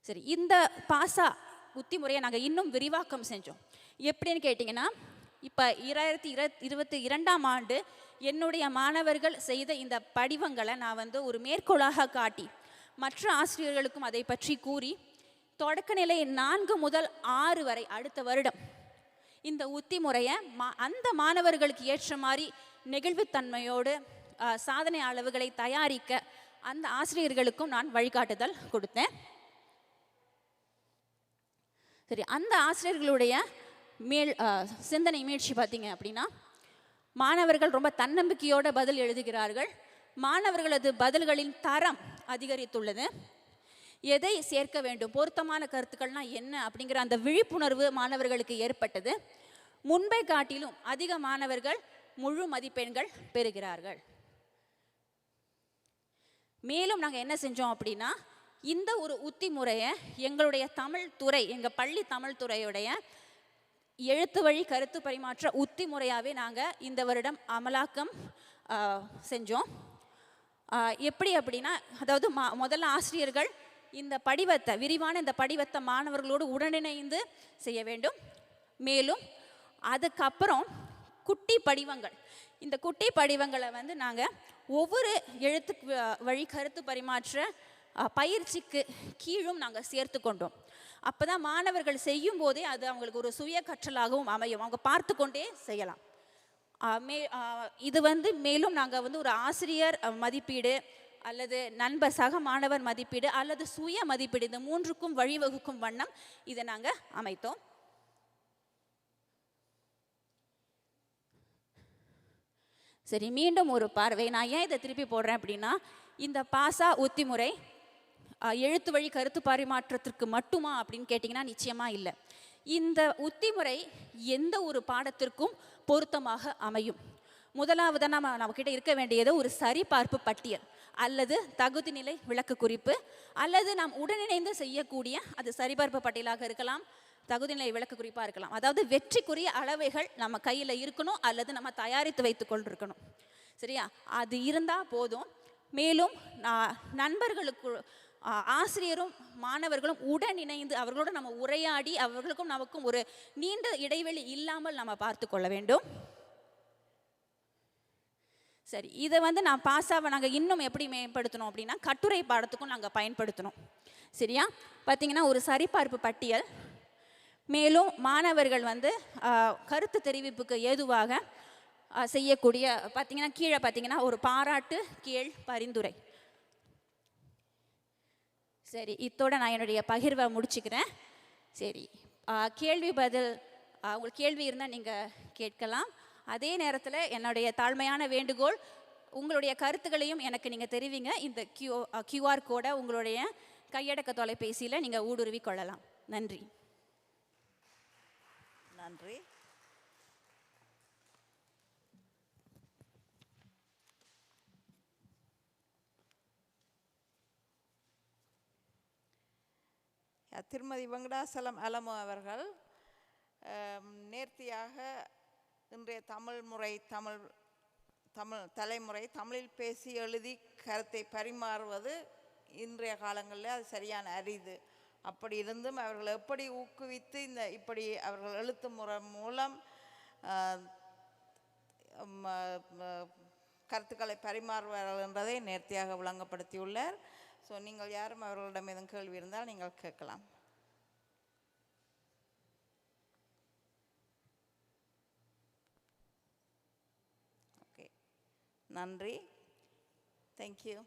சரி, இந்த பாசா உத்தி முறையை நாங்கள் இன்னும் விரிவாக்கம் செஞ்சோம். எப்படின்னு கேட்டிங்கன்னா, இப்போ 2022ஆம் ஆண்டு என்னுடைய மாணவர்கள் செய்த இந்த படிவங்களை நான் வந்து ஒரு மேற்கோளாக காட்டி மற்ற ஆசிரியர்களுக்கும் அதை பற்றி கூறி தொடக்க நிலை 4 முதல் 6 வரை அடுத்த வருடம் இந்த உத்தி முறையை அந்த மாணவர்களுக்கு ஏற்ற மாதிரி நெகிழ்வுத்தன்மையோடு சாதனை அளவுகளை தயாரிக்க அந்த ஆசிரியர்களுக்கும் நான் வழிகாட்டுதல் கொடுத்தேன். சரி, அந்த ஆசிரியர்களுடைய சிந்தனை முயற்சி பார்த்தீங்க அப்படின்னா, மாணவர்கள் ரொம்ப தன்னம்பிக்கையோட பதில் எழுதுகிறார்கள். மாணவர்களது பதில்களின் தரம் அதிகரித்துள்ளது. எதை சேர்க்க வேண்டும், பொருத்தமான கருத்துக்கள்னா என்ன அப்படிங்கிற அந்த விழிப்புணர்வு மாணவர்களுக்கு ஏற்பட்டது. முன்பை காட்டிலும் அதிக மாணவர்கள் முழு மதிப்பெண்கள் பெறுகிறார்கள். மேலும் நாங்கள் என்ன செஞ்சோம் அப்படின்னா, இந்த ஒரு உத்தி முறையை எங்களுடைய தமிழ் துறை, எங்கள் பள்ளி தமிழ் துறையுடைய எழுத்து வழி கருத்து பரிமாற்ற உத்தி முறையாகவே நாங்கள் இந்த வருடம் அமலாக்கம் செஞ்சோம். எப்படி அப்படின்னா, அதாவது முதல்ல ஆசிரியர்கள் இந்த படிவத்தை, விரிவான இந்த படிவத்தை மாணவர்களோடு உடனிணைந்து செய்ய வேண்டும். மேலும் அதுக்கப்புறம் குட்டி படிவங்கள், இந்த குட்டி படிவங்களை வந்து நாங்கள் ஒவ்வொரு எழுத்து வழி கருத்து பரிமாற்ற பயிற்சிக்கு கீழும் நாங்கள் சேர்த்து கொண்டோம். அப்போ தான் மாணவர்கள் செய்யும் போதே அது அவங்களுக்கு ஒரு சுய கற்றலாகவும் அமையும். அவங்க பார்த்து கொண்டே செய்யலாம். இது மேலும் நாங்கள் ஒரு ஆசிரியர் மதிப்பீடு அல்லது நண்பர் சக மாணவர் மதிப்பீடு அல்லது சுய மதிப்பீடு, இந்த மூன்றுக்கும் வழிவகுக்கும் வண்ணம் இதை நாங்கள் அமைத்தோம். சரி, மீண்டும் ஒரு பார்வை. நான் ஏன் இதை திருப்பி போடுறேன் அப்படின்னா, இந்த பாசா உத்தி முறை எழுத்து வழி கருத்து பரிமாற்றத்திற்கு மட்டுமா அப்படின்னு கேட்டிங்கன்னா நிச்சயமாக இல்லை. இந்த உத்தி முறை எந்த ஒரு பாடத்திற்கும் பொருத்தமாக அமையும். முதலாவது நம்மக்கிட்ட இருக்க வேண்டியது ஒரு சரிபார்ப்பு பட்டியல் அல்லது தகுதி நிலை விளக்கு குறிப்பு, அல்லது நாம் உடனிணைந்து செய்யக்கூடிய அது சரிபார்ப்பு பட்டியலாக இருக்கலாம், தகுதிநிலை விளக்கு குறிப்பாக இருக்கலாம். அதாவது வெற்றிக்குரிய அளவைகள் நம்ம கையில் இருக்கணும் அல்லது நம்ம தயாரித்து வைத்து கொண்டிருக்கணும். சரியா? அது இருந்தால் போதும். மேலும் நண்பர்களுக்கு ஆசிரியரும் மாணவர்களும் உடன் இணைந்து அவர்களோடு நம்ம உரையாடி அவர்களுக்கும் நமக்கும் ஒரு நீண்ட இடைவெளி இல்லாமல் நம்ம பார்த்து கொள்ள வேண்டும். சரி, இதை நான் பாஸாவை நாங்கள் இன்னும் எப்படி மேம்படுத்தணும் அப்படின்னா, கட்டுரை பாடத்துக்கும் நாங்கள் பயன்படுத்தணும். சரியா? பார்த்தீங்கன்னா ஒரு சரிபார்ப்பு பட்டியல், மேலும் மாணவர்கள் கருத்து தெரிவிப்புக்கு ஏதுவாக செய்யக்கூடிய பார்த்தீங்கன்னா கீழே பார்த்தீங்கன்னா ஒரு பாராட்டு கீழ் பரிந்துரை. சரி, இத்தோட நான் என்னுடைய பகிர்வை முடிச்சுக்கிறேன். சரி, கேள்வி பதில், உங்களுக்கு கேள்வி இருந்தால் நீங்கள் கேட்கலாம். அதே நேரத்தில் என்னுடைய தாழ்மையான வேண்டுகோள், உங்களுடைய கருத்துக்களையும் எனக்கு நீங்கள் தெரிவிங்க. இந்த QR கோடை உங்களுடைய கையடக்க தொலைபேசியில் நீங்கள் ஊடுருவி கொள்ளலாம். நன்றி. நன்றி. திருமதி வெங்கடாசலம் அலமு அவர்கள் நேர்த்தியாக இன்றைய தமிழ் தலைமுறை தமிழில் பேசி எழுதி கருத்தை பரிமாறுவது இன்றைய காலங்களில் அது சரியான அரிது. அப்படி இருந்தும் அவர்கள் எப்படி ஊக்குவித்து இப்படி அவர்கள் எழுத்து முறை மூலம் கருத்துக்களை பரிமாறுவார்கள் என்றதை நேர்த்தியாக விளங்கப்படுத்தியுள்ளார். ஸோ நீங்கள் யாரும் அவர்களிடம் எதுவும் கேள்வி இருந்தால் நீங்கள் கேட்கலாம். ஓகே, நன்றி. தேங்க்யூ.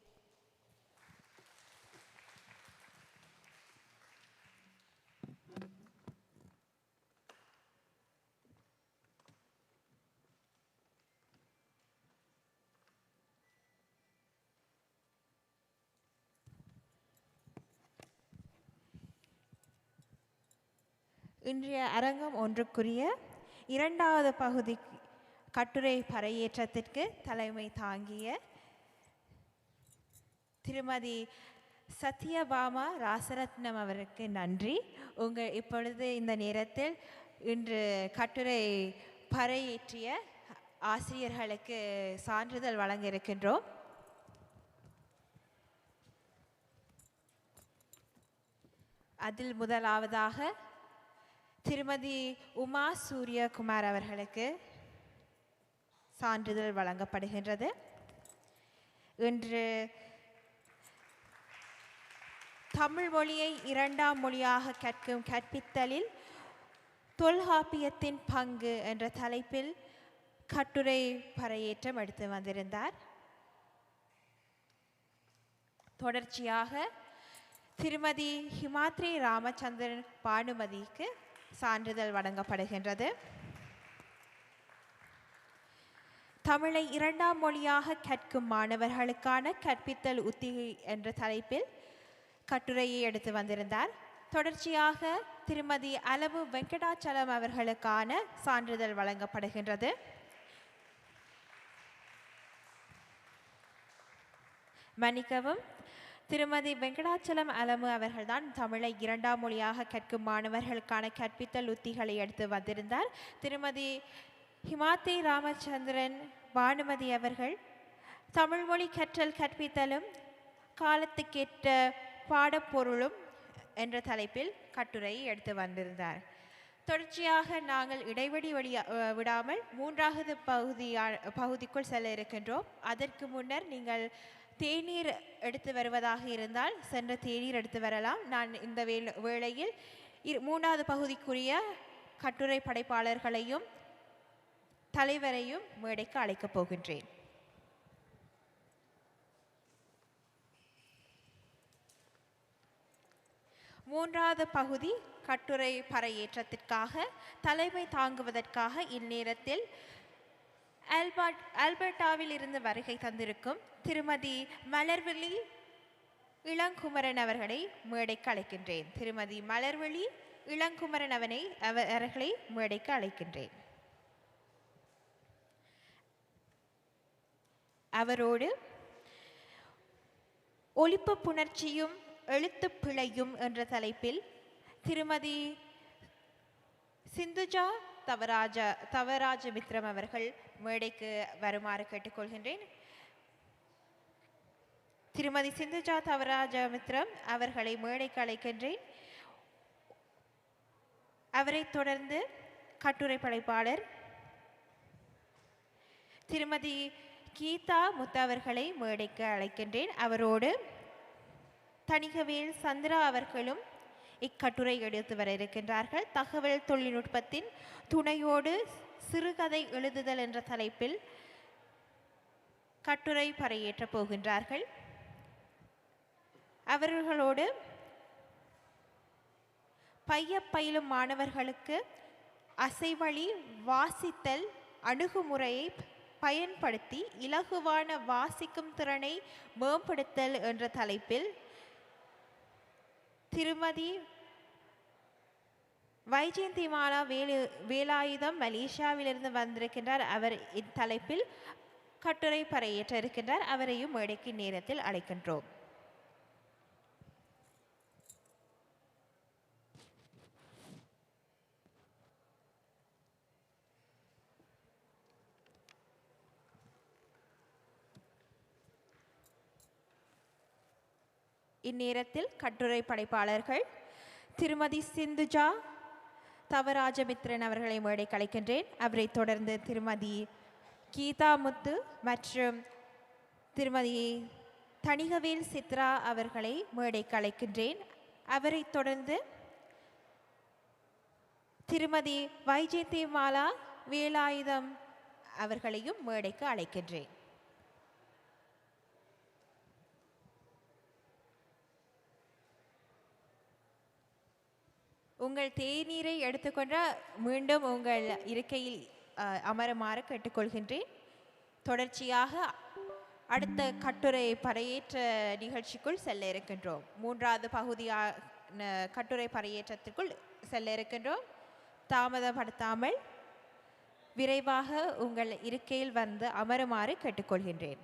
இன்றைய அரங்கம் ஒன்றுக்குரிய இரண்டாவது பகுதி கட்டுரை பறையேற்றத்திற்கு தலைமை தாங்கிய திருமதி சத்யபாமா ராசரத்னம் அவருக்கு நன்றி. இப்பொழுது இந்த நேரத்தில் இன்று கட்டுரை பறையேற்றிய ஆசிரியர்களுக்கு சான்றிதழ் வழங்க இருக்கின்றோம். அதில் முதலாவதாக திருமதி உமா சூரியகுமார் அவர்களுக்கு சான்றிதழ் வழங்கப்படுகின்றது. இன்று தமிழ் மொழியை இரண்டாம் மொழியாக கற்பித்தலில் தொல்காப்பியத்தின் பங்கு என்ற தலைப்பில் கட்டுரை பறையேற்றம் எடுத்து வந்திருந்தார். தொடர்ச்சியாக திருமதி ஹிமாத்ரி ராமச்சந்திரன் பானுமதிக்கு சான்றிதழ் வழங்கப்படுகின்றது. தமிழை இரண்டாம் மொழியாக கற்கும் மாணவர்களுக்கான கற்பித்தல் உத்தி என்ற தலைப்பில் கட்டுரையை எடுத்து வந்திருந்தார். தொடர்ச்சியாக திருமதி அலமு வெங்கடாச்சலம் அவர்களுக்கான சான்றிதழ் வழங்கப்படுகின்றது. மன்னிக்கவும், திருமதி வெங்கடாச்சலம் அலமு அவர்கள்தான் தமிழை இரண்டாம் மொழியாக கற்கும் மாணவர்களுக்கான கற்பித்தல் உத்திகளை எடுத்து வந்திருந்தார். திருமதி ஹிமாத்ரி ராமச்சந்திரன் பானுமதி அவர்கள் தமிழ் மொழி கற்றல் கற்பித்தலும் காலத்துக்கேற்ற பாடப்பொருளும் என்ற தலைப்பில் கட்டுரையை எடுத்து வந்திருந்தார். தொடர்ச்சியாக நாங்கள் இடைவெளி விடாமல் மூன்றாவது பகுதிக்குள் செல்ல இருக்கின்றோம். அதற்கு முன்னர் நீங்கள் தேநீர் எடுத்து வருவதாக இருந்தால் சென்று தேநீர் எடுத்து வரலாம். நான் இந்த வேளையில் மூன்றாவது பகுதிக்குரிய கட்டுரை படைப்பாளர்களையும் தலைவரையும் மேடைக்கு அழைக்கப் போகின்றேன். மூன்றாவது பகுதி கட்டுரை பறையேற்றத்திற்காக தலைமை தாங்குவதற்காக இந்நேரத்தில் ஆல்பர்டாவில் இருந்து வருகை தந்திருக்கும் திருமதி மலர்விழி இளங்குமரன் அவர்களை மேடைக்கு அழைக்கின்றேன். திருமதி மலர்விழி இளங்குமரன் அவர்களை மேடைக்கு அழைக்கின்றேன். அவரோடு ஒலிப்பு புணர்ச்சியும் எழுத்து பிழையும் என்ற தலைப்பில் திருமதி சிந்துஜா தவராஜமித்ரம் அவர்கள் மேடைக்கு வருமாறு கேட்டுக்கொள்கின்றேன். திருமதி சிந்துஜா தவராஜமித்ரம் அவர்களை மேடைக்கு அழைக்கின்றேன். அவரை தொடர்ந்து கட்டுரை படைப்பாளர் திருமதி கீதா முத்து அவர்களை மேடைக்கு அழைக்கின்றேன். அவரோடு தணிகவேல் சந்திரா அவர்களும் இக்கட்டுரை எடுத்து வர இருக்கின்றார்கள். தகவல் தொழில்நுட்பத்தின் துணையோடு சிறுகதை எழுதுதல் என்ற தலைப்பில் கட்டுரை பறையேற்றப் போகின்றார்கள். அவர்களோடு பயிலும் மாணவர்களுக்கு அசைவழி வாசித்தல் அணுகுமுறையை பயன்படுத்தி இலகுவான வாசிக்கும் திறனை மேம்படுத்தல் என்ற தலைப்பில் திருமதி வைஜெயந்திமாலா வேலாயுதம் மலேசியாவிலிருந்து வந்திருக்கின்றார். அவர் இத்தலைப்பில் கட்டுரை பறையேற்ற இருக்கின்றார். அவரையும் மேடைக்கு நேரத்தில் அழைக்கின்றோம். இந்நேரத்தில் கட்டுரை படைப்பாளர்கள் திருமதி சிந்துஜா தவராஜமித்ரன் அவர்களை மேடைக்கு அழைக்கின்றேன். அவரை தொடர்ந்து திருமதி கீதா முத்து மற்றும் திருமதி தணிகவேல் சித்ரா அவர்களை மேடைக்கு அழைக்கின்றேன். அவரை தொடர்ந்து திருமதி வைஜெயந்திமாலா வேலாயுதம் அவர்களையும் மேடைக்கு அழைக்கின்றேன். உங்கள் தேநீரை எடுத்துக்கொண்ட மீண்டும் உங்கள் இருக்கையில் அமருமாறு கேட்டுக்கொள்கின்றேன். தொடர்ச்சியாக அடுத்த கட்டுரை பறையேற்ற நிகழ்ச்சிக்குள் செல்ல இருக்கின்றோம். மூன்றாவது பகுதியான கட்டுரை பறையேற்றத்திற்குள் செல்ல இருக்கின்றோம். தாமதப்படுத்தாமல் விரைவாக உங்கள் இருக்கையில் வந்து அமருமாறு கேட்டுக்கொள்கின்றேன்.